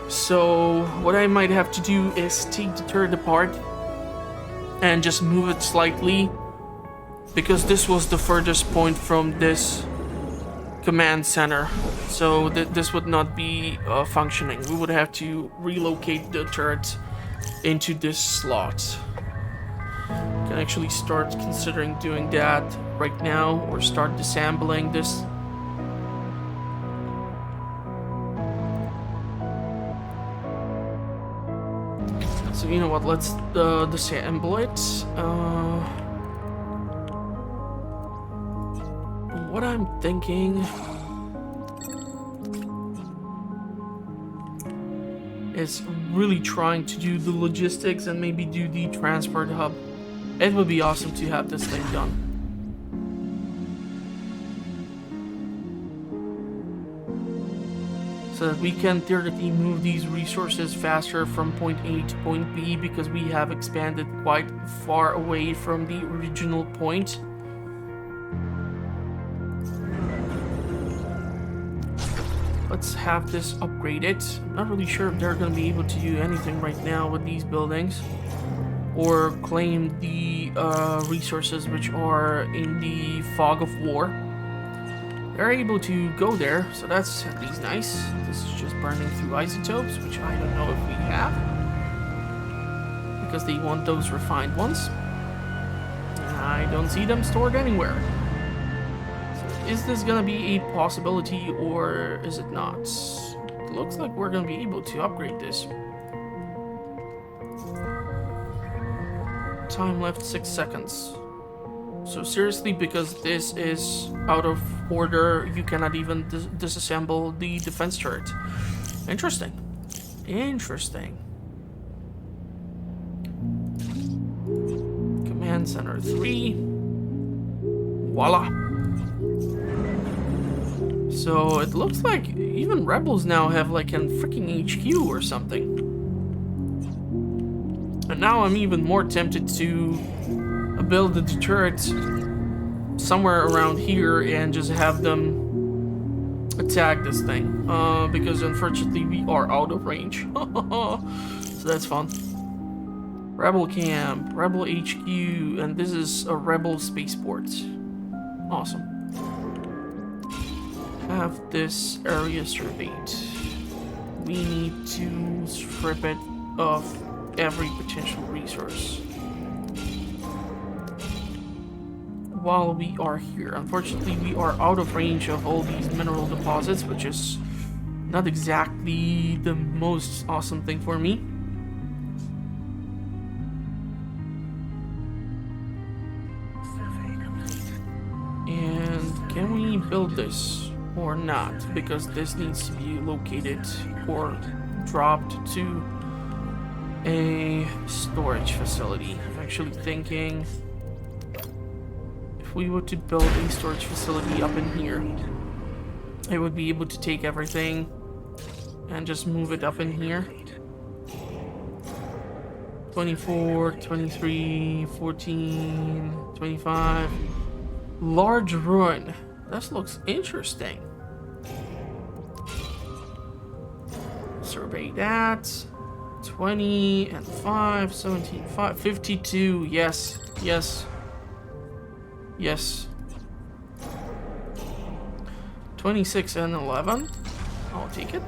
So what I might have to do is take the turret apart and just move it slightly, because this was the furthest point from this command center, so this would not be functioning. We would have to relocate the turret into this slot. Can actually start considering doing that right now, or start disassembling this. So you know what, let's disassemble it. What I'm thinking is really trying to do the logistics and maybe do the transport hub. It would be awesome to have this thing done. So that we can theoretically move these resources faster from point A to point B, because we have expanded quite far away from the original point. Let's have this upgraded. I'm not really sure if they're going to be able to do anything right now with these buildings, or claim the resources which are in the fog of war. They're able to go there, so that's at least nice. This is just burning through isotopes, which I don't know if we have, because they want those refined ones. I don't see them stored anywhere. Is this gonna be a possibility, or is it not? It looks like we're gonna be able to upgrade this. Time left 6 seconds. So seriously, because this is out of order, you cannot even disassemble the defense turret. Interesting. Interesting. Command center 3. Voila. So it looks like even rebels now have like a freaking HQ or something. And now I'm even more tempted to build the turret somewhere around here and just have them attack this thing. Because unfortunately we are out of range. So that's fun. Rebel camp, Rebel HQ, and this is a Rebel spaceport. Awesome. Have this area surveyed. We need to strip it of every potential resource while we are here. Unfortunately, we are out of range of all these mineral deposits, which is not exactly the most awesome thing for me. And can we build this or not? Because this needs to be located or dropped to a storage facility. I'm actually thinking if we were to build a storage facility up in here, it would be able to take everything and just move it up in here. 24, 23, 14, 25. Large ruin. This looks interesting. Survey that. 20 and 5, 17, 5, 52. Yes, yes, yes. 26 and 11. I'll take it.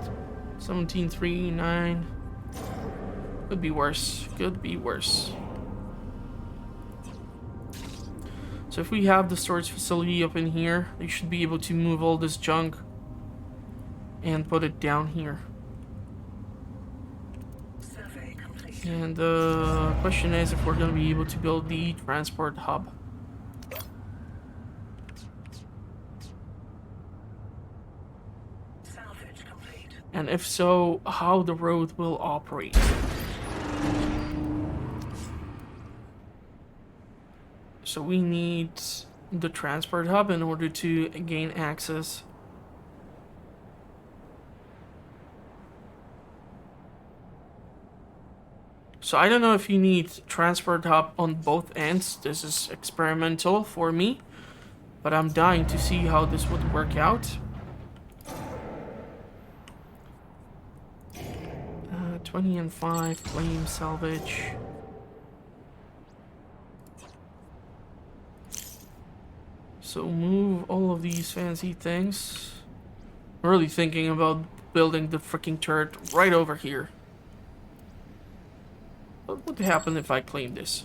17, 3, 9. Could be worse. Could be worse. So if we have the storage facility up in here, they should be able to move all this junk and put it down here. And the question is if we're going to be able to build the transport hub. And if so, how the road will operate. So we need the transport hub in order to gain access So I don't know if you need transport hub on both ends. This is experimental for me, but I'm dying to see how this would work out. 20 and 5, flame salvage. So move all of these fancy things. I'm really thinking about building the freaking turret right over here. What would happen if I claim this?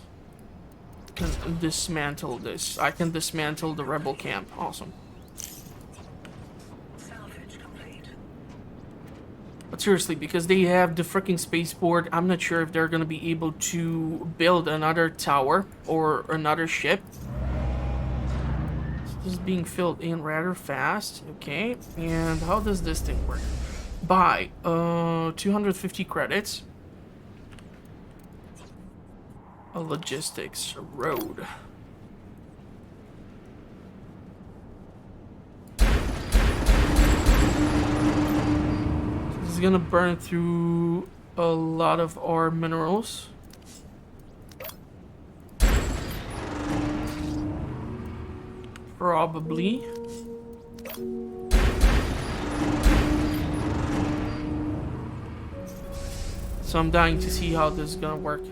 And dismantle this. I can dismantle the rebel camp. Awesome. But seriously, because they have the freaking spaceport, I'm not sure if they're gonna be able to build another tower or another ship. This is being filled in rather fast. Okay, and how does this thing work? Buy 250 credits. A logistics road. This is gonna burn through a lot of our minerals. Probably. So I'm dying to see how this is gonna work.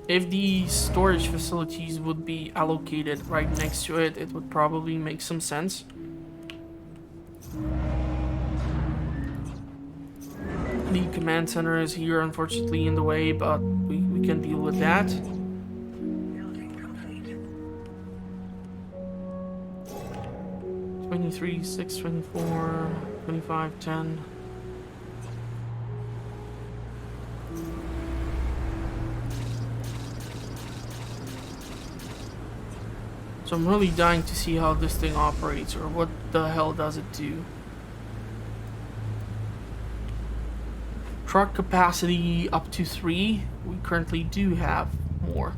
If the storage facilities would be allocated right next to it, it would probably make some sense. The command center is here, unfortunately, in the way, but we can deal with that. 23, 6, 24, 25, 10. So I'm really dying to see how this thing operates, or what the hell does it do. Truck capacity up to 3. We currently do have more.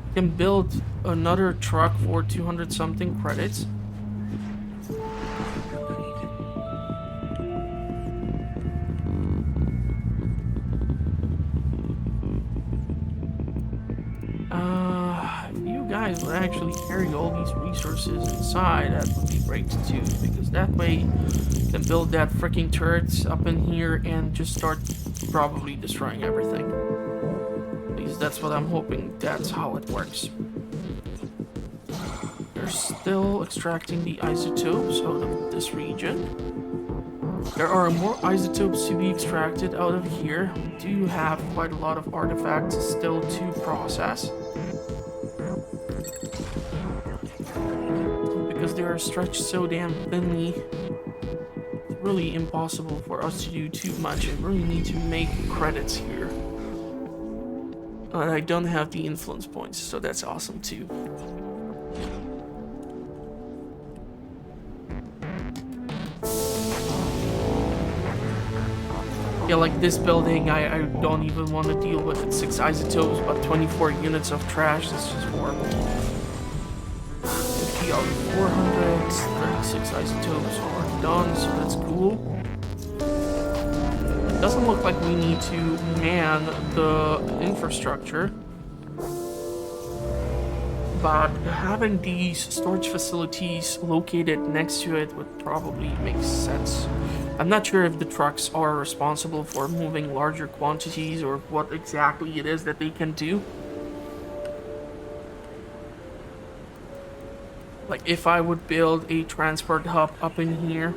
We can build another truck for 200 something credits. If you guys would actually carry all these resources inside, that would be great too, because that way you can build that freaking turret up in here and just start probably destroying everything. At least that's what I'm hoping, that's how it works. They're still extracting the isotopes out of this region. There are more isotopes to be extracted out of here. We do have quite a lot of artifacts still to process. Because they are stretched so damn thinly, it's really impossible for us to do too much. I really need to make credits here. I don't have the influence points, so that's awesome too. Yeah, like this building, I don't even want to deal with it. 6 isotopes, but 24 units of trash. This is horrible. 50 out of 400, 36 isotopes already done, so that's cool. It doesn't look like we need to man the infrastructure, but having these storage facilities located next to it would probably make sense. I'm not sure if the trucks are responsible for moving larger quantities or what exactly it is that they can do. Like if I would build a transport hub up in here,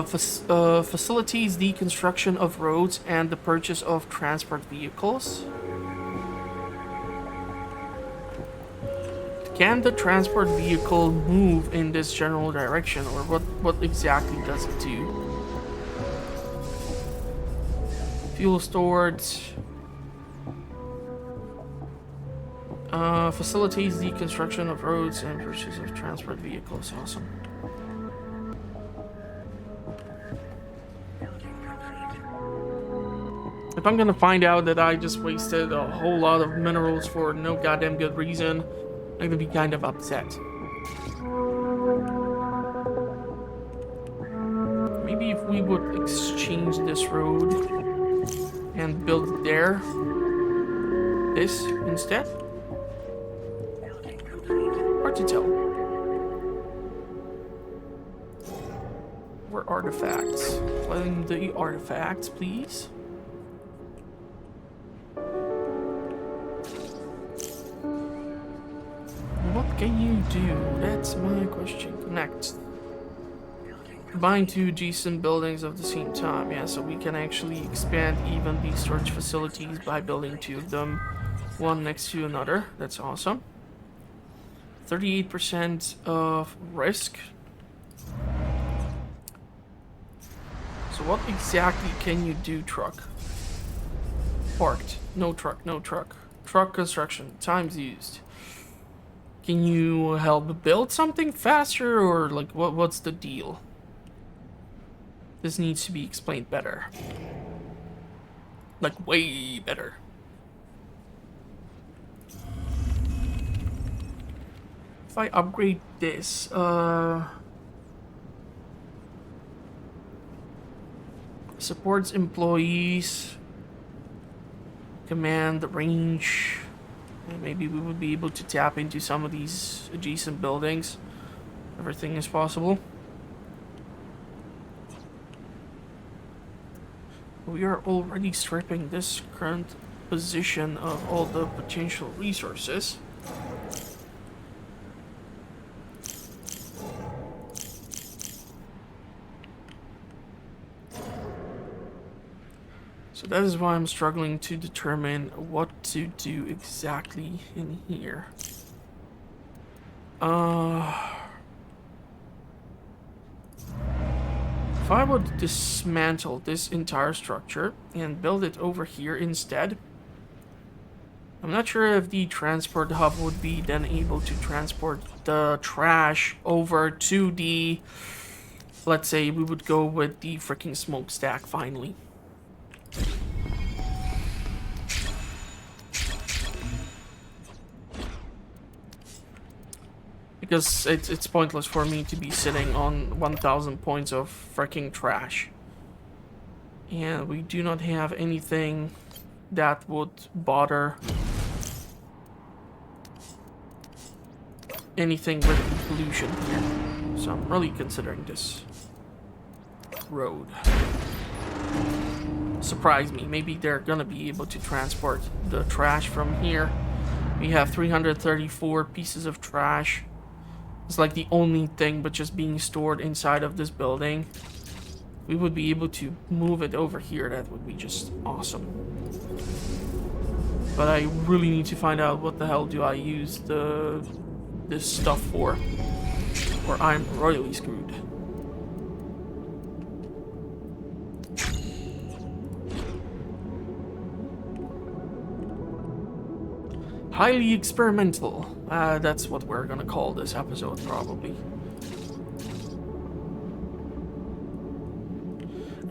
facilitates the construction of roads and the purchase of transport vehicles. Can the transport vehicle move in this general direction, or what exactly does it do? Fuel stored. Facilitates the construction of roads and purchase of transport vehicles. Awesome. If I'm gonna find out that I just wasted a whole lot of minerals for no goddamn good reason, I'm gonna be kind of upset. Maybe maybe if we would exchange this road and build it there, this instead. Hard to tell. Where artifacts? Playing the artifacts, please. What can you do? That's my question. Connect. Combine two adjacent buildings at the same time. Yeah, so we can actually expand even these storage facilities by building two of them, one next to another. That's awesome. 38% of risk. So what exactly can you do, truck? Parked. No truck, no truck. Truck construction. Times used. Can you help build something faster, or like what's the deal? This needs to be explained better. Like way better. If I upgrade this, supports employees, command range, and maybe we would be able to tap into some of these adjacent buildings. Everything is possible. We are already stripping this current position of all the potential resources. So that is why I'm struggling to determine what to do exactly in here. If I would dismantle this entire structure and build it over here instead, I'm not sure if the transport hub would be then able to transport the trash over to the, let's say we would go with the freaking smokestack finally. Because it's pointless for me to be sitting on 1,000 points of freaking trash. And we do not have anything that would bother anything with pollution here. So I'm really considering this road. Surprise me. Maybe they're gonna be able to transport the trash from here. We have 334 pieces of trash. It's like the only thing but just being stored inside of this building. We would be able to move it over here. That would be just awesome. But I really need to find out what the hell do I use this stuff for, or I'm royally screwed. Highly experimental. That's what we're gonna call this episode, probably.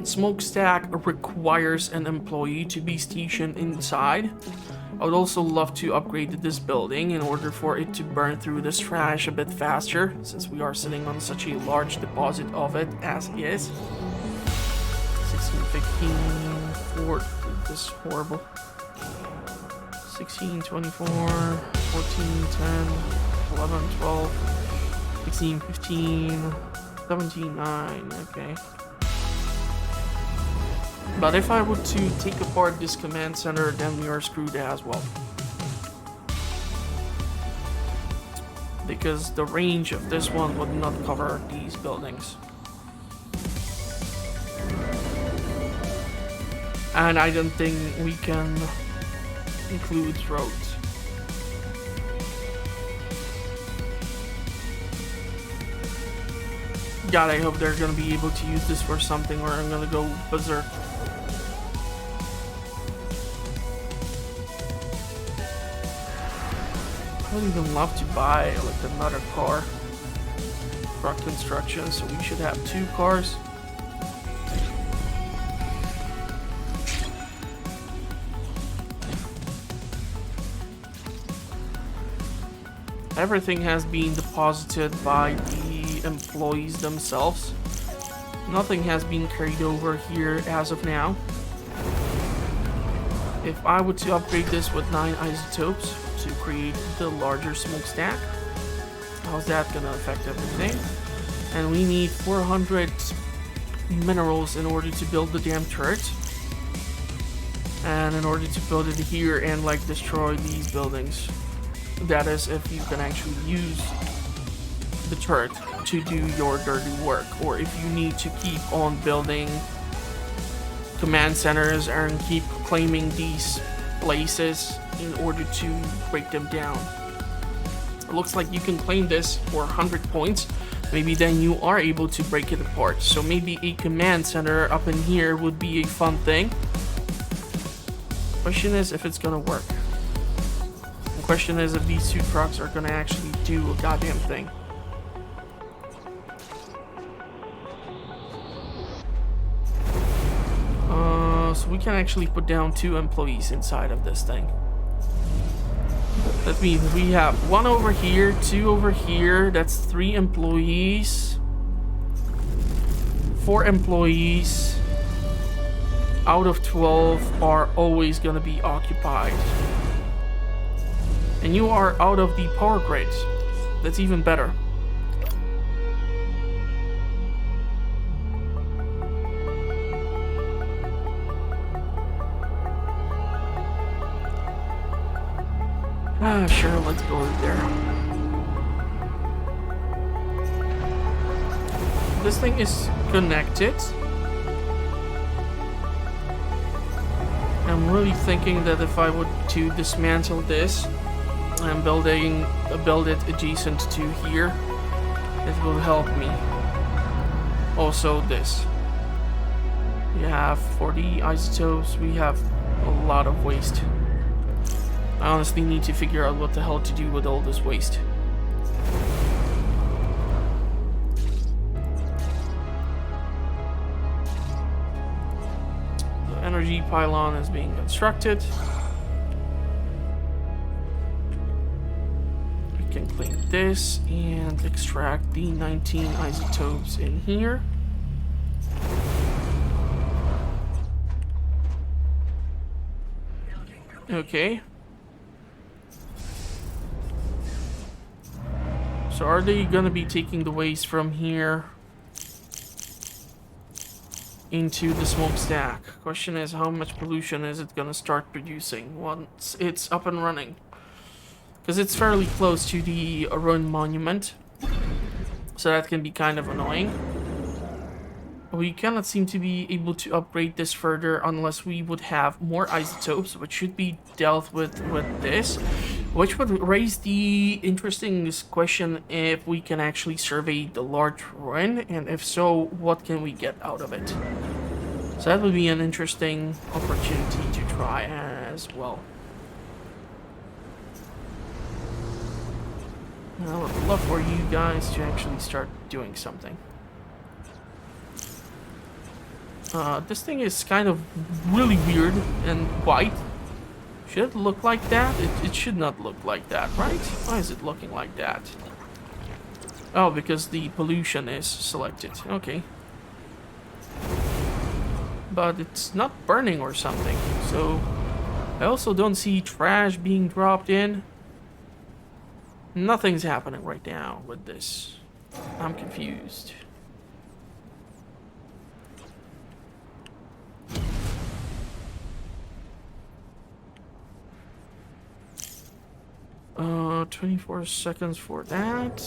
Smokestack requires an employee to be stationed inside. I would also love to upgrade this building in order for it to burn through this trash a bit faster, since we are sitting on such a large deposit of it as is. 16, 15, 4, this is horrible. 16, 24, 14, 10, 11, 12, 16, 15, 17, 9, okay. But if I were to take apart this command center, then we are screwed as well. Because the range of this one would not cover these buildings. And I don't think we can include roads. God, I hope they're gonna be able to use this for something, or I'm gonna go berserk. I would even love to buy like another car. Truck construction, so we should have 2 cars. Everything has been deposited by the employees themselves. Nothing has been carried over here as of now. If I were to upgrade this with 9 isotopes to create the larger smokestack, how's that gonna affect everything? And we need 400 minerals in order to build the damn turret. And in order to build it here and like destroy these buildings. That is if you can actually use the turret to do your dirty work, or if you need to keep on building command centers and keep claiming these places in order to break them down. It looks like you can claim this for 100 points. Maybe then you are able to break it apart. So maybe a command center up in here would be a fun thing. Question is if it's gonna work. The question is if these 2 trucks are gonna actually do a goddamn thing. So we can actually put down 2 employees inside of this thing. That means we have 1 over here, 2 over here. That's 3 employees. 4 employees out of 12 are always going to be occupied. And you are out of the power grid. That's even better. Sure, let's go over there. This thing is connected. I'm really thinking that if I were to dismantle this and build it adjacent to here, it will help me. Also this. We have 40 isotopes, we have a lot of waste. I honestly need to figure out what the hell to do with all this waste. The energy pylon is being constructed. We can clean this and extract the 19 isotopes in here. Okay. So are they gonna be taking the waste from here into the smokestack? Question is, how much pollution is it gonna start producing once it's up and running? Because it's fairly close to the ruined monument, so that can be kind of annoying. We cannot seem to be able to upgrade this further unless we would have more isotopes, which should be dealt with this. Which would raise the interesting question if we can actually survey the large ruin, and if so, what can we get out of it? So that would be an interesting opportunity to try as well. I would love for you guys to actually start doing something. This thing is kind of really weird and white. Should it look like that? It should not look like that, right? Why is it looking like that? Oh, because the pollution is selected. Okay. But it's not burning or something. So, I also don't see trash being dropped in. Nothing's happening right now with this. I'm confused. Uh, 24 seconds for that.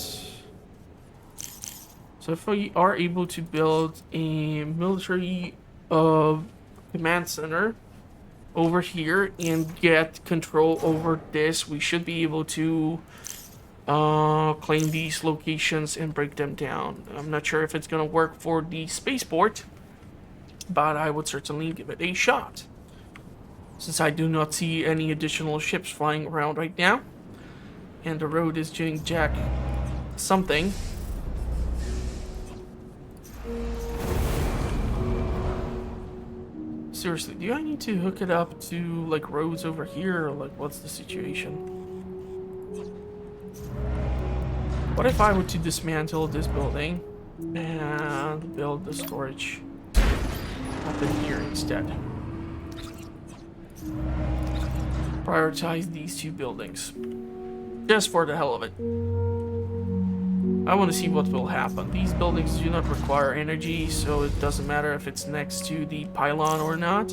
So if we are able to build a military command center over here and get control over this, we should be able to claim these locations and break them down. I'm not sure if it's gonna work for the spaceport, but I would certainly give it a shot, since I do not see any additional ships flying around right now. And the road is doing jack something. Seriously, do I need to hook it up to like roads over here, or like what's the situation? What if I were to dismantle this building And build the storage up in here instead. Prioritize these two buildings. Just for the hell of it. I want to see what will happen. These buildings do not require energy, so it doesn't matter if it's next to the pylon or not.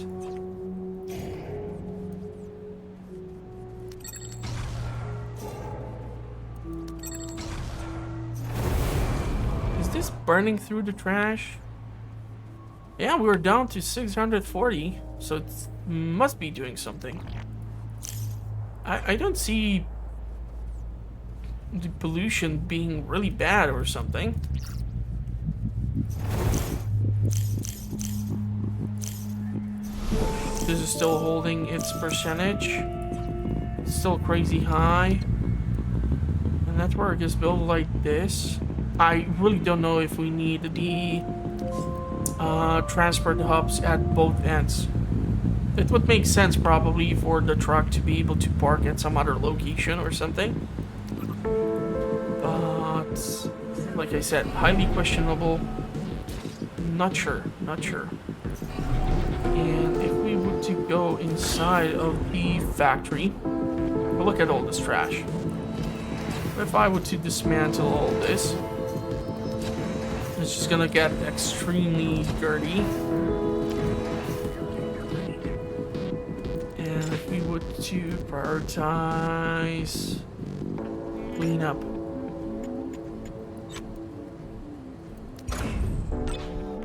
Is this burning through the trash? Yeah, we're down to 640, so it must be doing something. I don't see the pollution being really bad or something. This is still holding its percentage. It's still crazy high. The network is built like this. I really don't know if we need the transport hubs at both ends. It would make sense probably for the truck to be able to park at some other location or something. But, like I said, highly questionable. Not sure. And if we were to go inside of the factory, look at all this trash. If I were to dismantle all this, it's just gonna get extremely dirty. And if we were to prioritize clean up.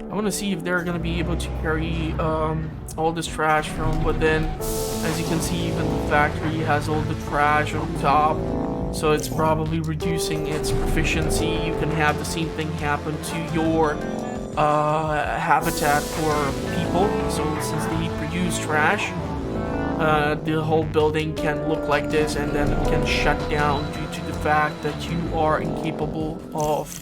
I want to see if they're going to be able to carry all this trash from within. As you can see, even the factory has all the trash on top, so it's probably reducing its proficiency. You can have the same thing happen to your habitat for people. So since they produce trash, the whole building can look like this, and then it can shut down due to the fact that you are incapable of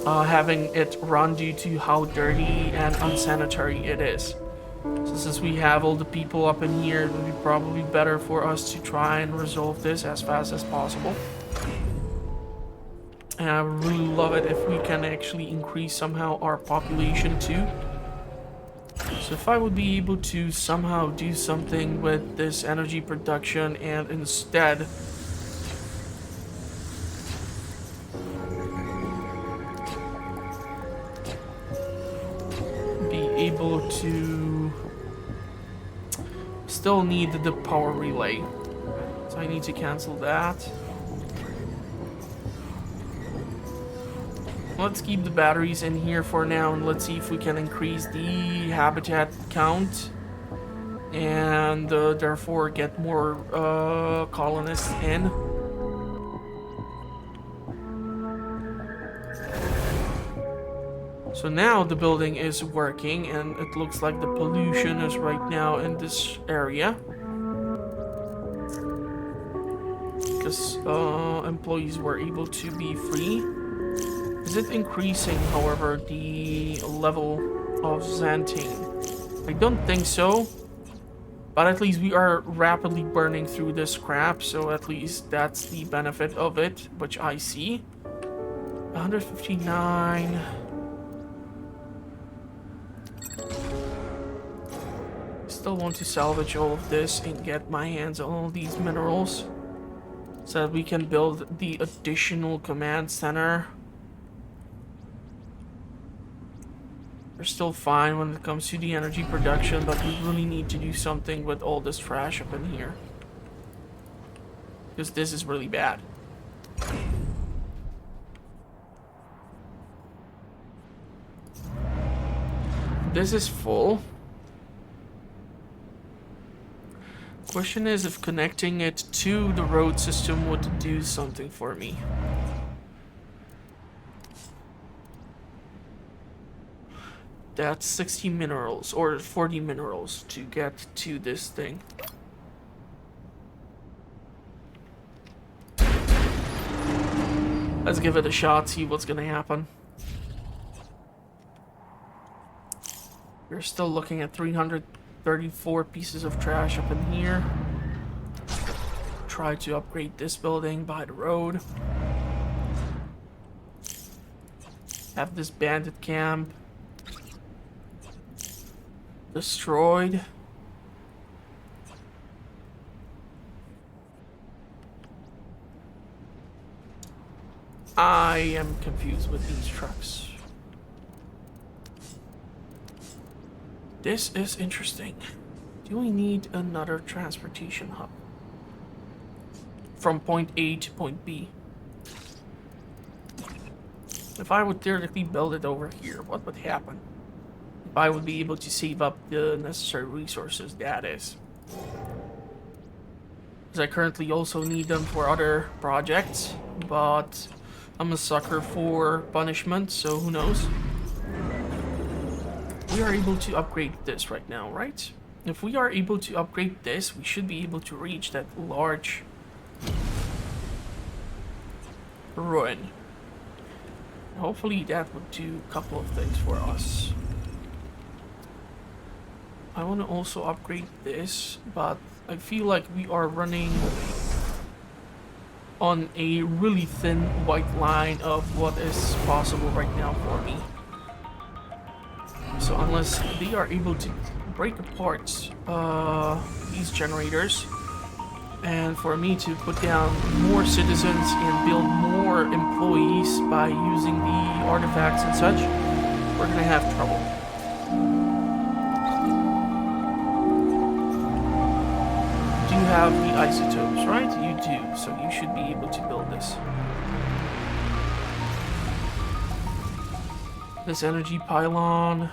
having it run due to how dirty and unsanitary it is. So since we have all the people up in here, it would be probably better for us to try and resolve this as fast as possible. And I would really love it if we can actually increase somehow our population too. So if I would be able to somehow do something with this energy production and instead able to still need the power relay, so I need to cancel that. Let's keep the batteries in here for now, and let's see if we can increase the habitat count and therefore get more colonists in. So now the building is working, and it looks like the pollution is right now in this area. Because employees were able to be free. Is it increasing, however, the level of xanthine? I don't think so. But at least we are rapidly burning through this scrap, so at least that's the benefit of it, which I see. 159... Still want to salvage all of this and get my hands on all these minerals so that we can build the additional command center. We're still fine when it comes to the energy production, but we really need to do something with all this trash up in here, because this is really bad. This is full. Question is if connecting it to the road system would do something for me. That's 60 minerals or 40 minerals to get to this thing. Let's give it a shot, see what's gonna happen. We're still looking at 334 pieces of trash up in here. Try to upgrade this building by the road. Have this bandit camp destroyed. I am confused with these trucks. This is interesting. Do we need another transportation hub? From point A to point B. If I would theoretically build it over here, what would happen? If I would be able to save up the necessary resources, that is. Because I currently also need them for other projects, but I'm a sucker for punishment, so who knows? We are able to upgrade this right now, right? If we are able to upgrade this, we should be able to reach that large ruin. Hopefully that would do a couple of things for us. I want to also upgrade this, but I feel like we are running on a really thin white line of what is possible right now for me. So unless they are able to break apart these generators, and for me to put down more citizens and build more employees by using the artifacts and such, we're gonna have trouble. Do you have the isotopes, right? You do, so you should be able to build this. This energy pylon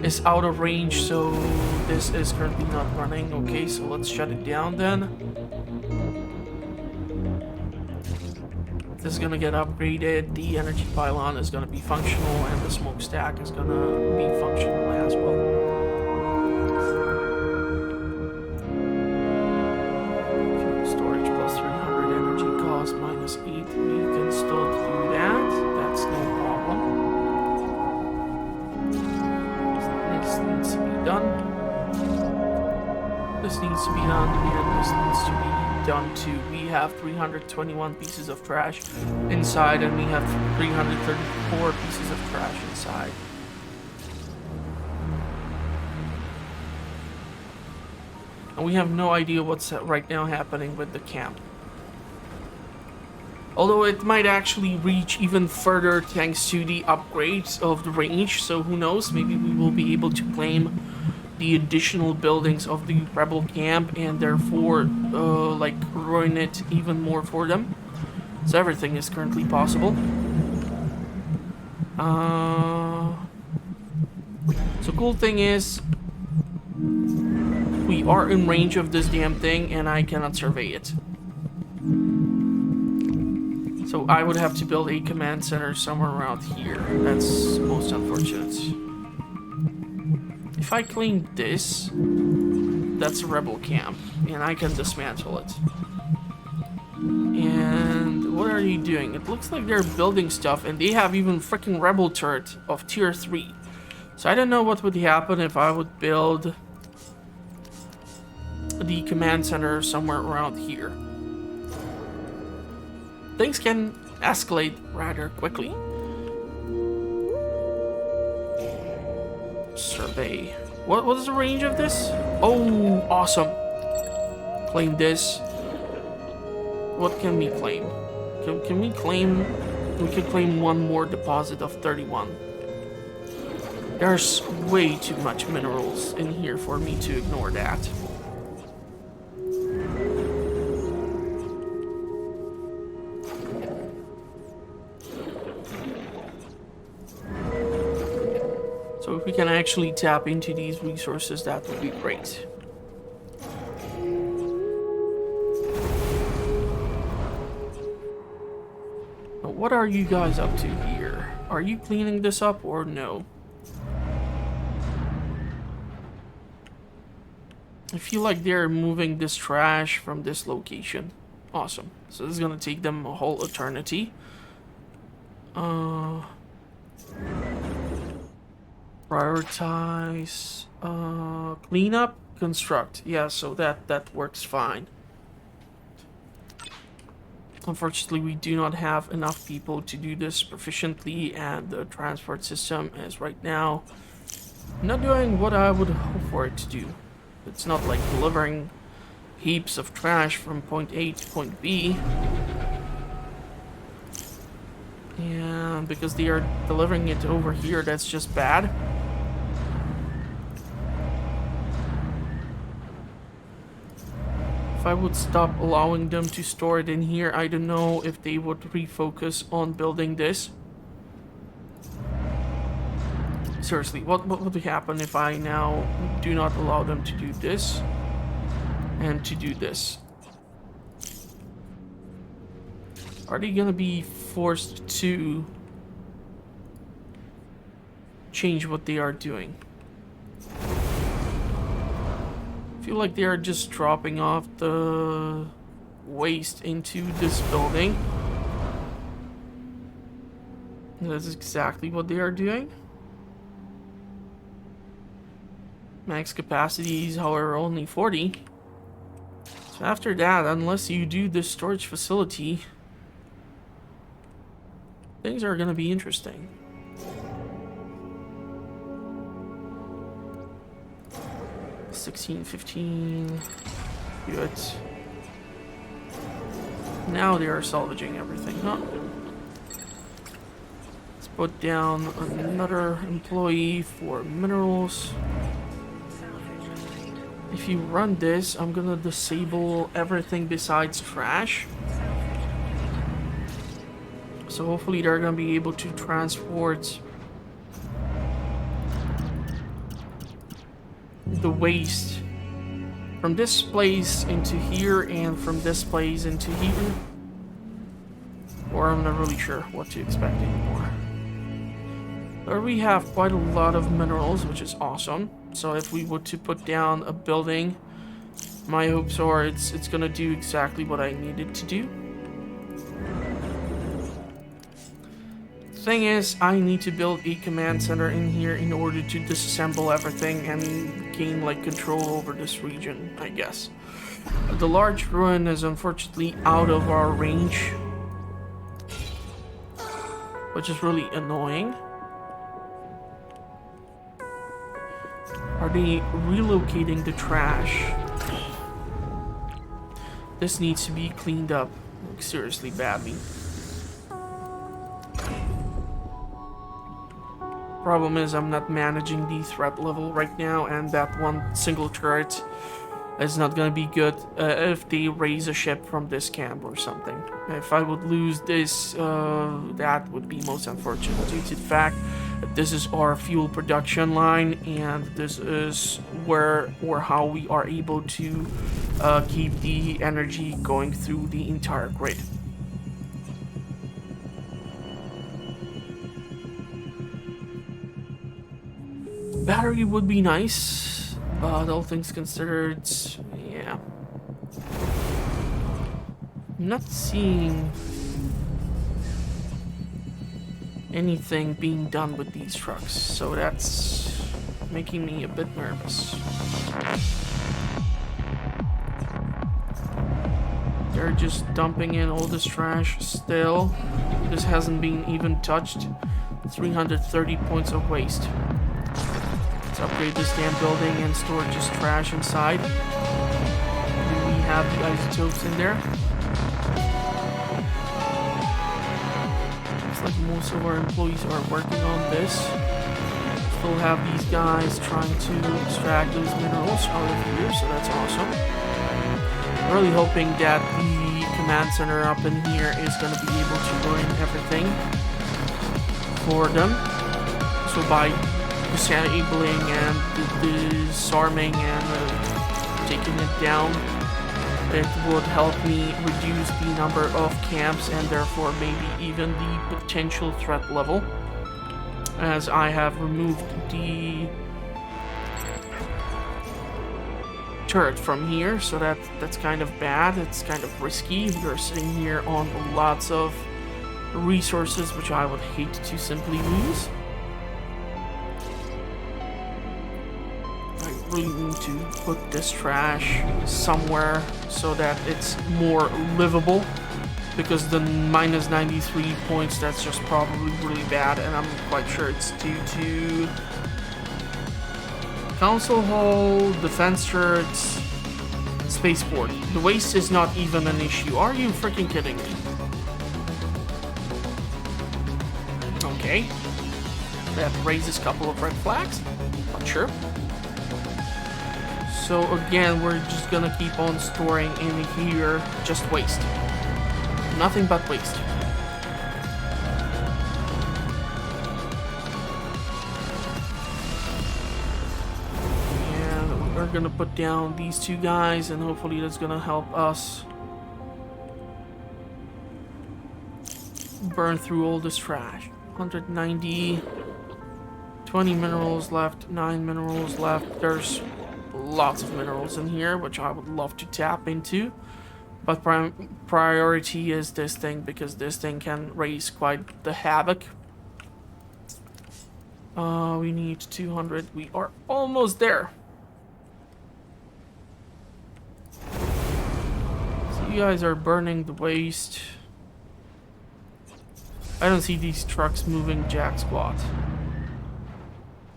is out of range, so this is currently not running. Okay, so let's shut it down then. This is gonna get upgraded. The energy pylon is gonna be functional, and the smokestack is gonna be functional as well. Fuel storage plus 300 energy cost minus 8. We can still do that. That's no problem. This needs to be done. This needs to be done, and this needs to be done too. We have 321 pieces of trash inside, and we have 334 pieces of trash inside. And we have no idea what's right now happening with the camp. Although it might actually reach even further thanks to the upgrades of the range, so who knows, maybe we will be able to claim the additional buildings of the rebel camp and therefore like ruin it even more for them. So everything is currently possible. So cool thing is we are in range of this damn thing and I cannot survey it. So I would have to build a command center somewhere around here. That's most unfortunate. If I claim this, that's a rebel camp, and I can dismantle it. And what are you doing? It looks like they're building stuff, and they have even freaking rebel turret of tier 3. So I don't know what would happen if I would build the command center somewhere around here. Things can escalate rather quickly. Survey. What is the range of this? Oh, awesome. Claim this. What can we claim? Can we claim... We can claim one more deposit of 31. There's way too much minerals in here for me to ignore that. So if we can actually tap into these resources, that would be great. Now, what are you guys up to here? Are you cleaning this up or no? I feel like they're moving this trash from this location. Awesome. So this is gonna take them a whole eternity. Prioritize, clean up, construct. Yeah, so that works fine. Unfortunately, we do not have enough people to do this proficiently, and the transport system is right now not doing what I would hope for it to do. It's not like delivering heaps of trash from point A to point B. And because they are delivering it over here, that's just bad. If I would stop allowing them to store it in here, I don't know if they would refocus on building this. Seriously, what would happen if I now do not allow them to do this and to do this? Are they gonna be forced to change what they are doing? I feel like they are just dropping off the waste into this building. That's exactly what they are doing. Max capacity is, however, only 40. So after that, unless you do this storage facility, things are gonna be interesting. $16, $15. Good. Now they are salvaging everything, huh? Let's put down another employee for minerals. If you run this, I'm gonna disable everything besides trash. So hopefully they're gonna be able to transport the waste from this place into here and from this place into here. Or I'm not really sure what to expect anymore. There we have quite a lot of minerals, which is awesome. So if we were to put down a building, my hopes are it's gonna do exactly what I need it to do. Thing is, I need to build a command center in here in order to disassemble everything and gain like control over this region, I guess. The large ruin is unfortunately out of our range, which is really annoying. Are they relocating the trash? This needs to be cleaned up, like, seriously badly. Problem is, I'm not managing the threat level right now, and that one single turret is not gonna be good if they raise a ship from this camp or something. If I would lose this, that would be most unfortunate due to the fact that this is our fuel production line, and this is where or how we are able to keep the energy going through the entire grid. Battery would be nice, but all things considered, yeah. I'm not seeing anything being done with these trucks, so that's making me a bit nervous. They're just dumping in all this trash still. This hasn't been even touched. 330 points of waste. Let's upgrade this damn building and store just trash inside. Do we have the isotopes in there? Looks like most of our employees are working on this. Still have these guys trying to extract those minerals out of here, so that's awesome. Really hoping that the command center up in here is going to be able to learn everything for them. So by disabling and disarming and taking it down, it would help me reduce the number of camps and therefore maybe even the potential threat level, as I have removed the turret from here, so that's kind of bad. It's kind of risky. We're sitting here on lots of resources which I would hate to simply lose. I really need to put this trash somewhere so that it's more livable, because the minus 93 points, that's just probably really bad, and I'm quite sure it's due to Council Hall, Defense Church, Spaceport. The waste is not even an issue. Are you freaking kidding me? Okay. That raises a couple of red flags. Not sure. So again, we're just gonna keep on storing in here just waste. Nothing but waste. And we're gonna put down these two guys, and hopefully that's gonna help us burn through all this trash. 190, 20 minerals left, 9 minerals left. There's lots of minerals in here, which I would love to tap into. But priority is this thing, because this thing can raise quite the havoc. We need 200. We are almost there. So you guys are burning the waste. I don't see these trucks moving jack squat.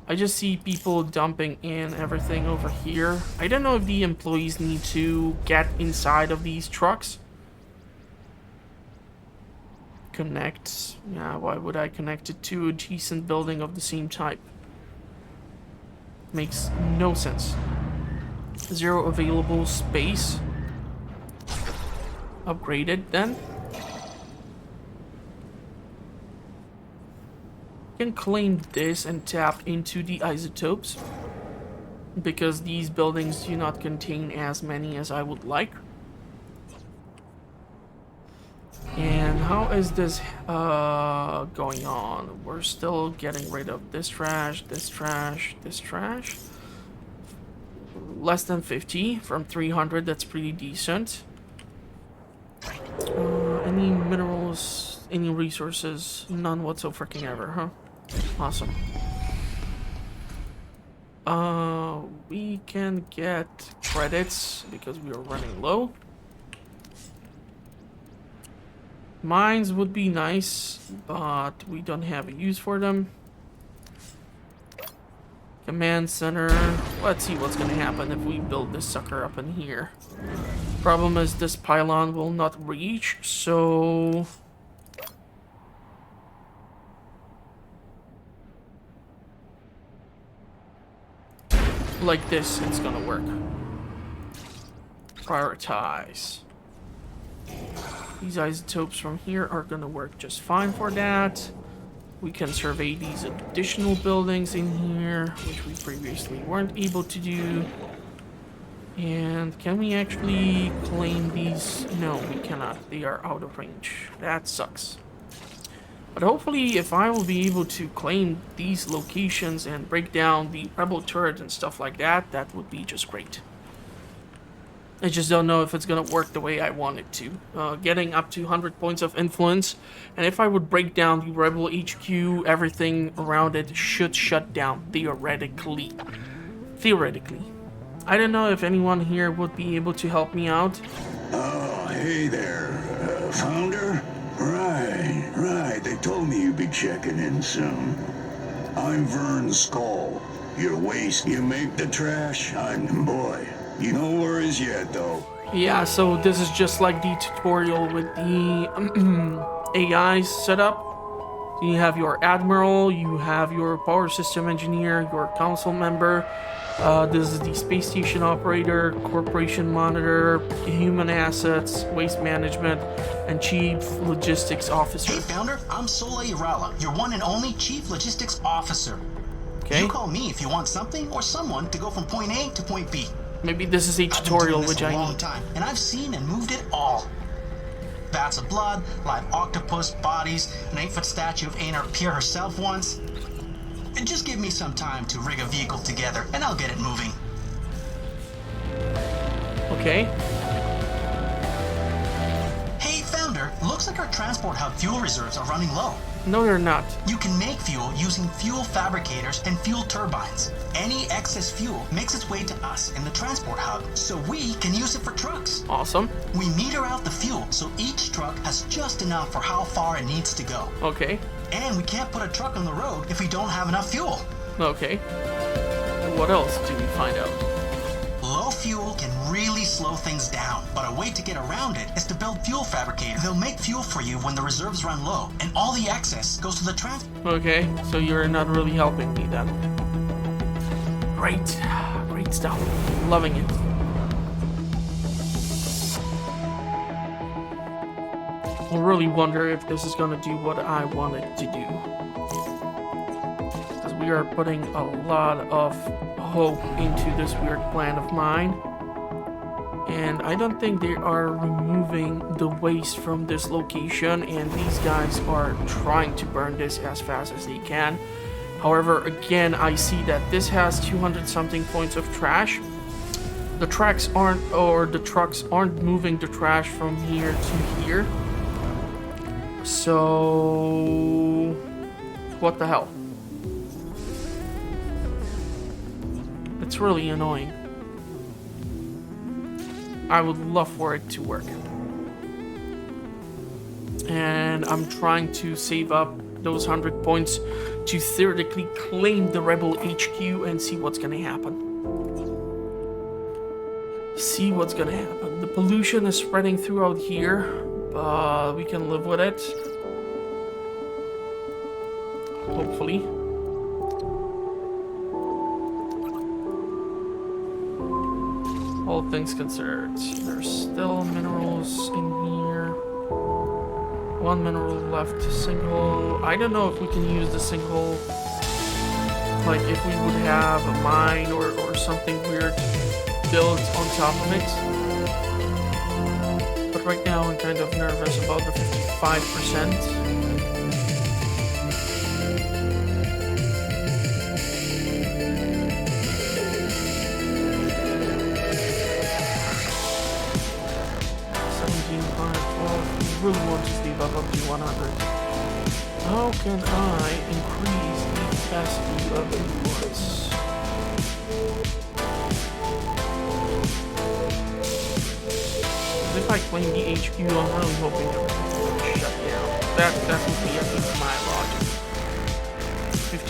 I just see people dumping in everything over here. I don't know if the employees need to get inside of these trucks. Connect. Yeah, why would I connect it to a decent building of the same type? Makes no sense. 0 available space. Upgraded then. Can claim this and tap into the isotopes, because these buildings do not contain as many as I would like. And how is this going on? We're still getting rid of this trash, this trash, this trash. Less than 50 from 300, that's pretty decent. Any minerals, any resources? None whatsoever, huh? Awesome. We can get credits because we are running low. Mines would be nice, but we don't have a use for them. Command center. Let's see what's gonna happen if we build this sucker up in here. Problem is this pylon will not reach, so like this, it's gonna work. Prioritize. These isotopes from here are gonna work just fine for that. We can survey these additional buildings in here, which we previously weren't able to do. And can we actually claim these? No, we cannot. They are out of range. That sucks. But hopefully, if I will be able to claim these locations and break down the rebel turret and stuff like that, that would be just great. I just don't know if it's gonna work the way I want it to. Getting up to 100 points of influence, and if I would break down the rebel HQ, everything around it should shut down, theoretically. Theoretically. I don't know if anyone here would be able to help me out. Oh, hey there, Founder? Right. They told me you'd be checking in soon. I'm Vern Skull. Your waste, you make the trash. Boy, you no worries yet, though. Yeah, so this is just like the tutorial with the AI setup. You have your admiral, you have your power system engineer, your council member. This is the space station operator, corporation monitor, human assets, waste management, and chief logistics officer. Hey, Founder, I'm Sola Irala, your one and only chief logistics officer. Okay. You call me if you want something or someone to go from point A to point B. Maybe this is a tutorial which I need. I've been doing this a long time, and I've seen and moved it all. Vats of blood, live octopus bodies, an 8-foot statue of Aenir Pir herself once. And just give me some time to rig a vehicle together, and I'll get it moving. Okay. Hey, Founder, looks like our transport hub fuel reserves are running low. No, they're not. You can make fuel using fuel fabricators and fuel turbines. Any excess fuel makes its way to us in the transport hub, so we can use it for trucks. Awesome. We meter out the fuel, so each truck has just enough for how far it needs to go. Okay. And we can't put a truck on the road if we don't have enough fuel. Okay. What else do we find out? Low fuel can really slow things down, but a way to get around it is to build fuel fabricators. They'll make fuel for you when the reserves run low, and all the excess goes to the transport. Okay, so you're not really helping me then. Great. Great stuff. Loving it. I really wonder if this is gonna do what I want it to do. Because we are putting a lot of hope into this weird plan of mine. And I don't think they are removing the waste from this location, and these guys are trying to burn this as fast as they can. However, again, I see that this has 200 something points of trash. The trucks aren't moving the trash from here to here. So what the hell? It's really annoying. I would love for it to work. And I'm trying to save up those 100 points to theoretically claim the Rebel HQ and see what's gonna happen. See what's gonna happen. The pollution is spreading throughout here, but we can live with it. Hopefully. All things considered, there's still minerals in here. One mineral left, sinkhole. I don't know if we can use the sinkhole. Like if we would have a mine or something weird built on top of it. But right now I'm kind of nervous about the 55%. Really want to sleep up to 100. How can I increase the capacity of inputs? If I claim the HQ, I'm really hoping everything will shut down. That would be at least my logic. 15,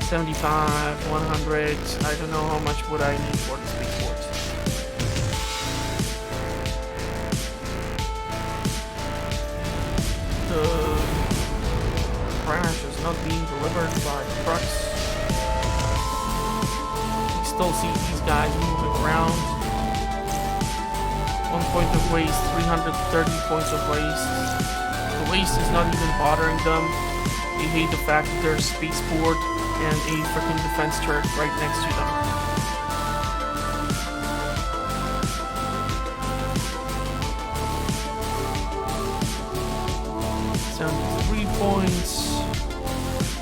75, 100. I don't know how much would I need for this big port. The trash is not being delivered by trucks. You still see these guys moving around. 1 point of waste, 330 points of waste. The waste is not even bothering them. They hate the fact that there's a spaceport and a freaking defense turret right next to them. 73 points.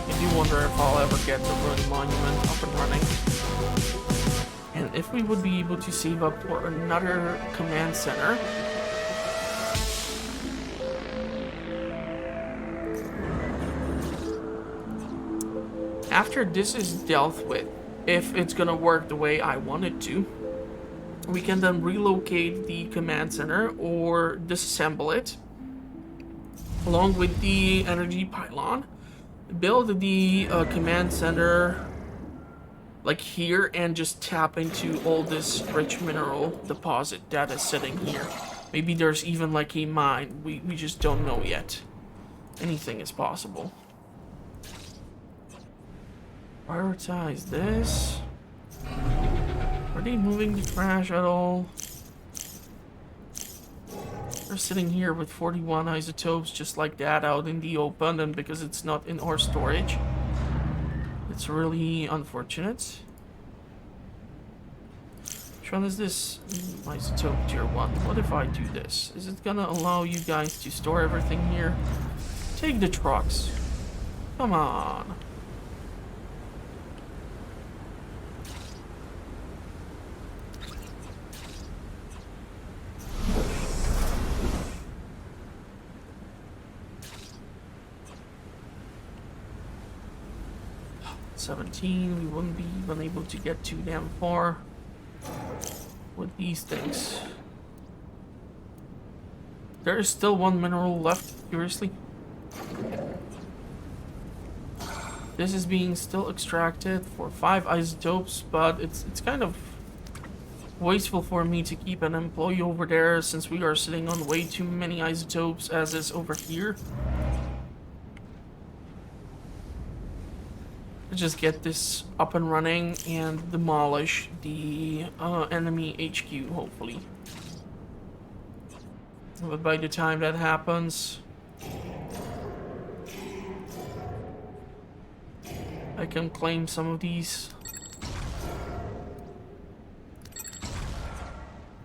I do wonder if I'll ever get the Ruined Monument up and running. And if we would be able to save up for another command center. After this is dealt with, if it's gonna work the way I want it to, we can then relocate the command center or disassemble it along with the energy pylon, build the command center like here and just tap into all this rich mineral deposit that is sitting here. Maybe there's even like a mine, we just don't know yet. Anything is possible. Prioritize this. Are they moving the trash at all? They're sitting here with 41 isotopes just like that out in the open, and because it's not in our storage. It's really unfortunate. Which one is this? Isotope tier 1. What if I do this? Is it gonna allow you guys to store everything here? Take the trucks. Come on. 17, we wouldn't be even able to get too damn far with these things. There is still one mineral left, curiously. This is being still extracted for 5 isotopes, but it's kind of wasteful for me to keep an employee over there since we are sitting on way too many isotopes as is over here. Just get this up and running and demolish the enemy HQ, hopefully. But by the time that happens, I can claim some of these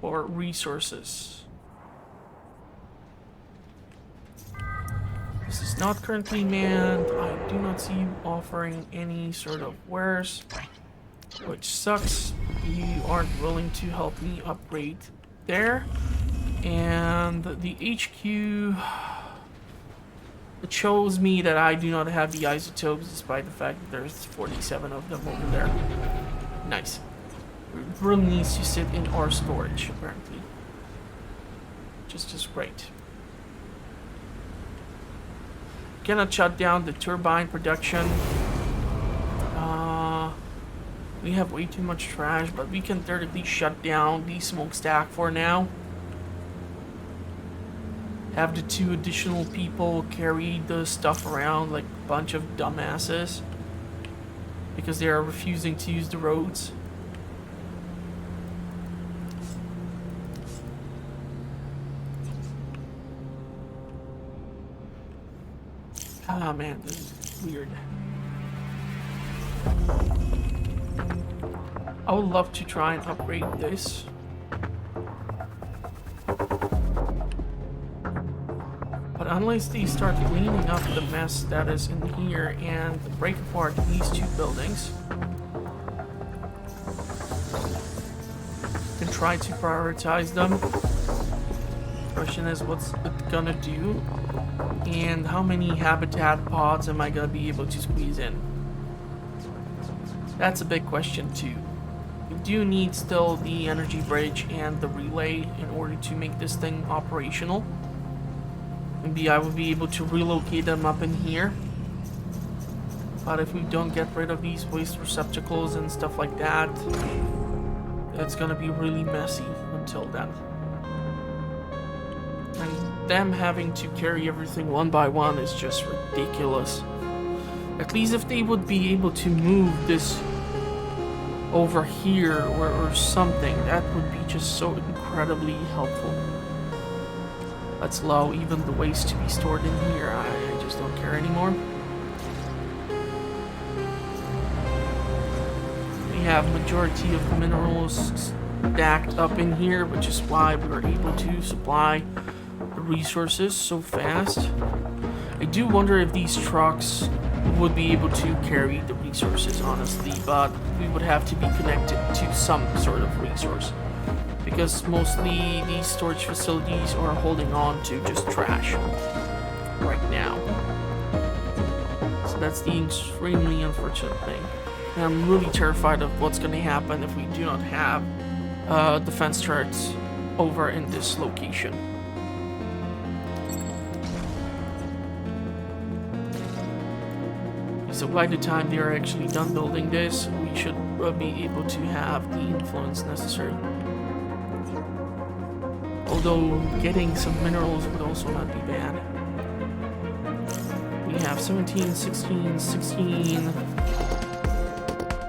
for resources. This is not currently manned. I do not see you offering any sort of wares, which sucks. You aren't willing to help me upgrade there. And the HQ, it shows me that I do not have the isotopes despite the fact that there's 47 of them over there. Nice. It really needs to sit in our storage, apparently. Just great. Cannot shut down the turbine production. We have way too much trash, but we can theoretically shut down the smokestack for now. Have the 2 additional people carry the stuff around like a bunch of dumbasses because they are refusing to use the roads. Ah man, this is weird. I would love to try and upgrade this. But unless they start cleaning up the mess that is in here and break apart these 2 buildings, can try to prioritize them. Question is, what's it gonna do? And how many habitat pods am I gonna be able to squeeze in? That's a big question too. We do need still the energy bridge and the relay in order to make this thing operational. Maybe I will be able to relocate them up in here. But if we don't get rid of these waste receptacles and stuff like that, it's gonna be really messy until then. And them having to carry everything one by one is just ridiculous. At least if they would be able to move this over here or something, that would be just so incredibly helpful. Let's allow even the waste to be stored in here. I just don't care anymore. We have majority of the minerals stacked up in here, which is why we were able to supply the resources so fast. I do wonder if these trucks would be able to carry the resources, honestly, but we would have to be connected to some sort of resource. Because mostly these storage facilities are holding on to just trash right now. So that's the extremely unfortunate thing. And I'm really terrified of what's going to happen if we do not have defense turrets over in this location. So by the time they are actually done building this, we should be able to have the influence necessary. Although getting some minerals would also not be bad. We have 17, 16, 16.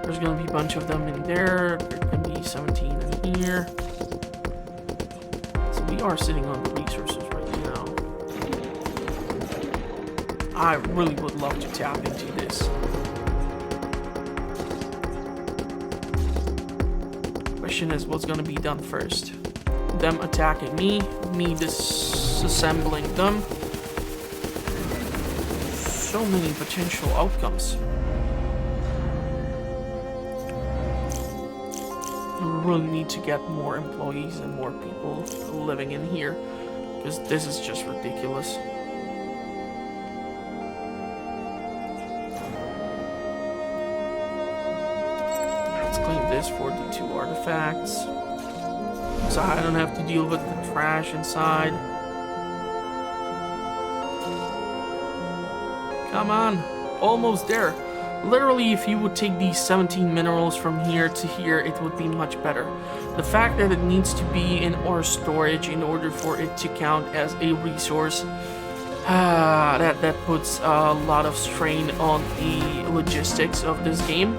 There's going to be a bunch of them in there. There can be 17 in here. So we are sitting on the resources right now. I really would love to tap into this. Question is, what's going to be done first? Them attacking me disassembling them. So many potential outcomes. We really need to get more employees and more people living in here, because this is just ridiculous. this for the 2 artifacts. So I don't have to deal with the trash inside. Come on, almost there. Literally, if you would take these 17 minerals from here to here, it would be much better. The fact that it needs to be in ore storage in order for it to count as a resource, that puts a lot of strain on the logistics of this game.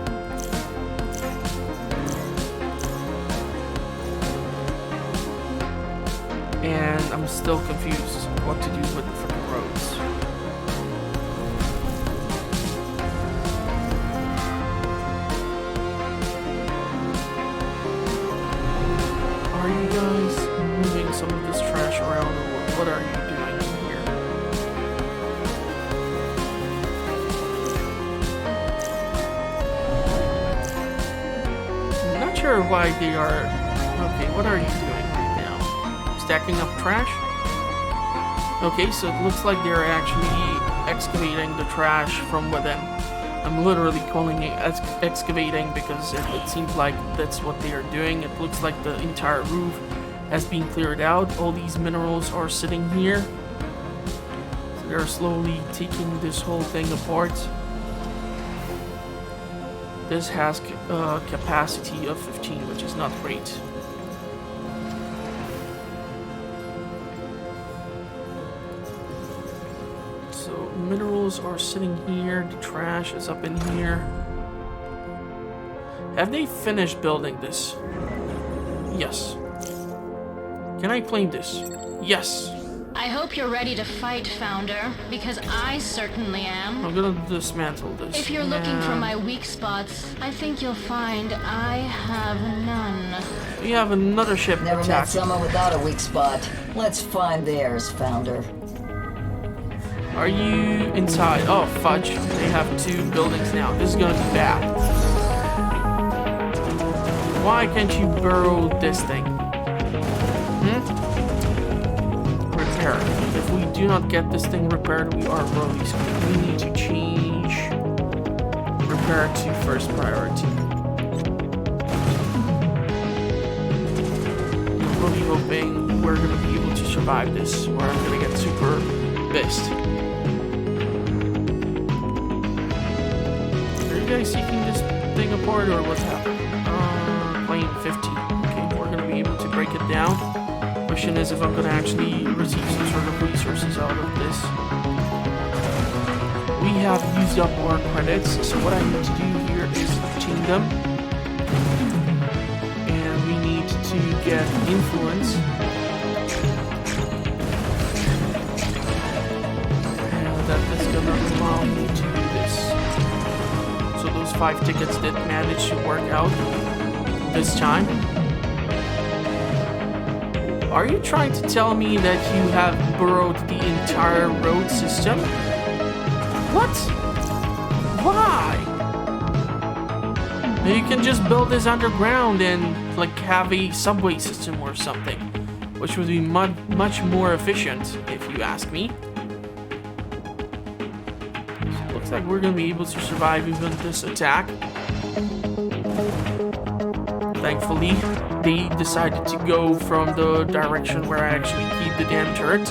And I'm still confused what to do with the freaking roads. Are you guys moving some of this trash around, or what are you doing here? I'm not sure why they are... Okay, what are you doing? Stacking up trash? Okay, so it looks like they're actually excavating the trash from within. I'm literally calling it excavating because it seems like that's what they are doing. It looks like the entire roof has been cleared out. All these minerals are sitting here. So they're slowly taking this whole thing apart. This has a capacity of 15, which is not great. Minerals are sitting here, the trash is up in here. Have they finished building this? Yes. Can I claim this? Yes. I hope you're ready to fight, Founder, because I certainly am. I'm gonna dismantle this. If you're looking for my weak spots, I think you'll find I have none. We have another ship Never met attacking. someone without a weak spot. Let's find theirs, Founder. Are you inside? Oh, fudge. They have 2 buildings now. This is gonna be bad. Why can't you burrow this thing? Repair. If we do not get this thing repaired, we are really screwed. We need to change repair to first priority. I'm really hoping we're gonna be able to survive this, or I'm gonna get super pissed. Seeking this thing apart, or what's happening? Plane 50. Okay, we're gonna be able to break it down. Question is if I'm gonna actually receive some sort of resources out of this. We have used up our credits, so what I need to do here is obtain them. And we need to get influence. And that is gonna allow me to do this. So those 5 tickets did manage to work out this time. Are you trying to tell me that you have burrowed the entire road system? What? Why? You can just build this underground and like have a subway system or something, which would be much more efficient if you ask me. Looks like we're gonna be able to survive even this attack. Thankfully, they decided to go from the direction where I actually keep the damn turret.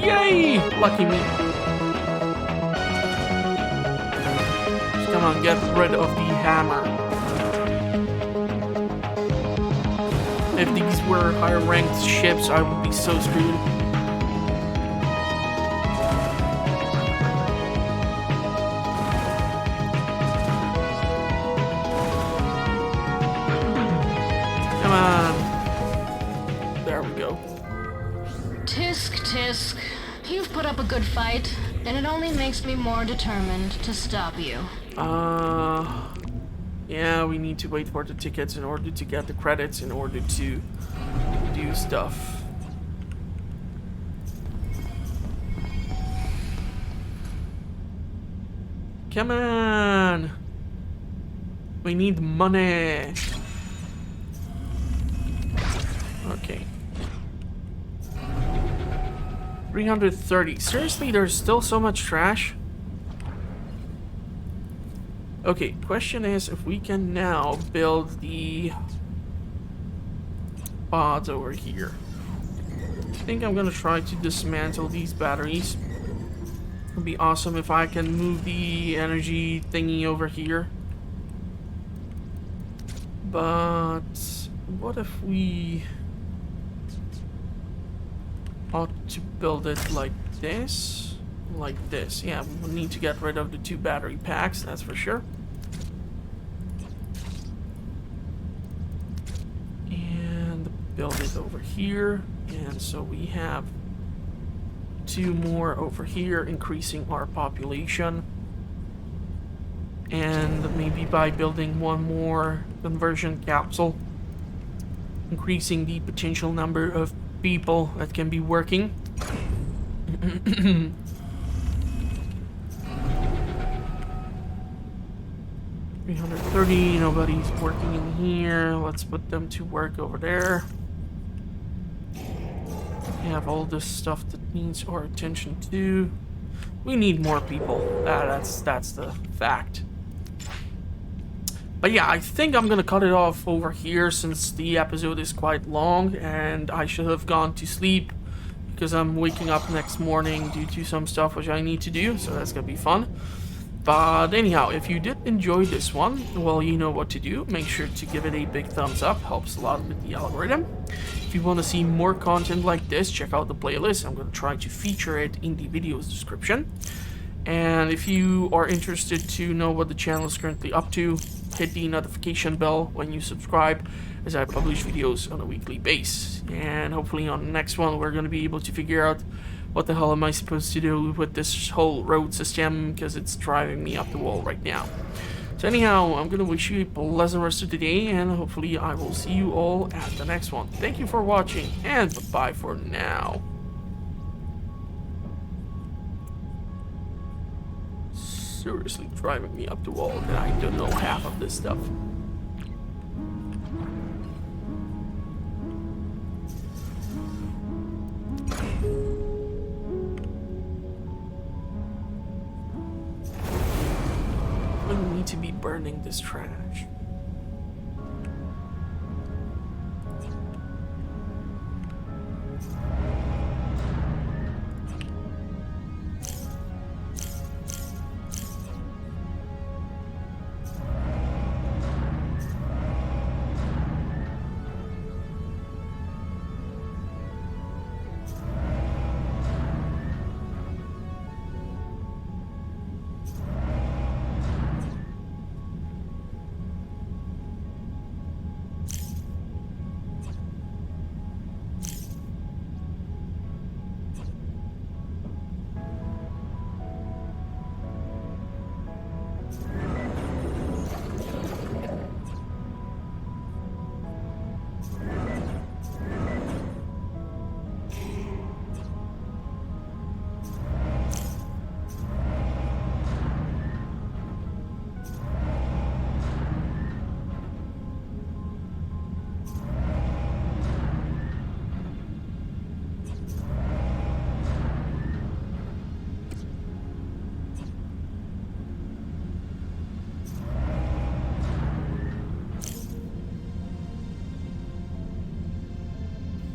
Yay! Lucky me. Just come on, get rid of the hammer. If these were higher ranked ships, I would be so screwed. Tisk, you've put up a good fight, and it only makes me more determined to stop you. Yeah, we need to wait for the tickets in order to get the credits in order to do stuff. Come on! We need money! Okay. 330. Seriously, there's still so much trash? Okay, question is if we can now build the pods over here. I think I'm gonna try to dismantle these batteries. It'd be awesome if I can move the energy thingy over here. But what if we ought to build it like this? Like this. Yeah, we need to get rid of the 2 battery packs, that's for sure. And build it over here. And so we have 2 more over here, increasing our population. And maybe by building 1 more conversion capsule, increasing the potential number of people that can be working. 330, nobody's working in here. Let's put them to work over there. We have all this stuff that needs our attention too. We need more people. That's the fact. But yeah, I think I'm gonna cut it off over here since the episode is quite long and I should have gone to sleep because I'm waking up next morning due to some stuff which I need to do, so that's gonna be fun. But anyhow, if you did enjoy this one, well, you know what to do. Make sure to give it a big thumbs up, helps a lot with the algorithm. If you want to see more content like this, check out the playlist. I'm going to try to feature it in the video's description. And if you are interested to know what the channel is currently up to, hit the notification bell when you subscribe, as I publish videos on a weekly basis. And hopefully on the next one, we're going to be able to figure out what the hell am I supposed to do with this whole road system, because it's driving me up the wall right now. So anyhow, I'm going to wish you a pleasant rest of the day, and hopefully I will see you all at the next one. Thank you for watching, and bye-bye for now. Seriously driving me up the wall, and I don't know half of this stuff. I need to be burning this trash.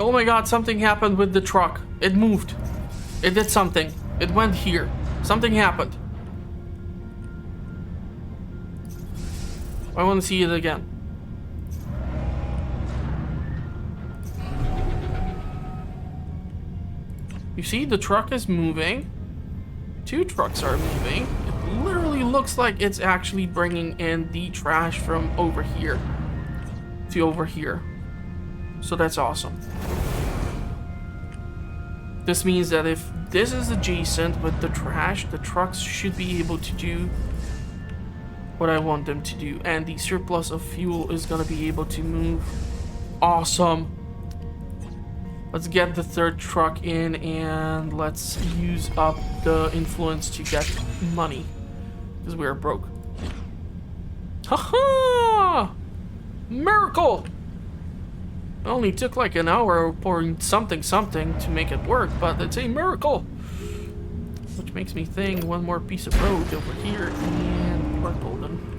Oh my god, something happened with the truck. It moved. It did something. It went here. Something happened. I want to see it again. You see, the truck is moving. 2 trucks are moving. It literally looks like it's actually bringing in the trash from over here to over here. So that's awesome. This means that if this is adjacent with the trash, the trucks should be able to do what I want them to do. And the surplus of fuel is going to be able to move. Awesome. Let's get the 3rd truck in and let's use up the influence to get money. Because we are broke. Haha! Miracle! It only took like an hour or something to make it work, but it's a miracle. Which makes me think 1 more piece of road over here and we're golden.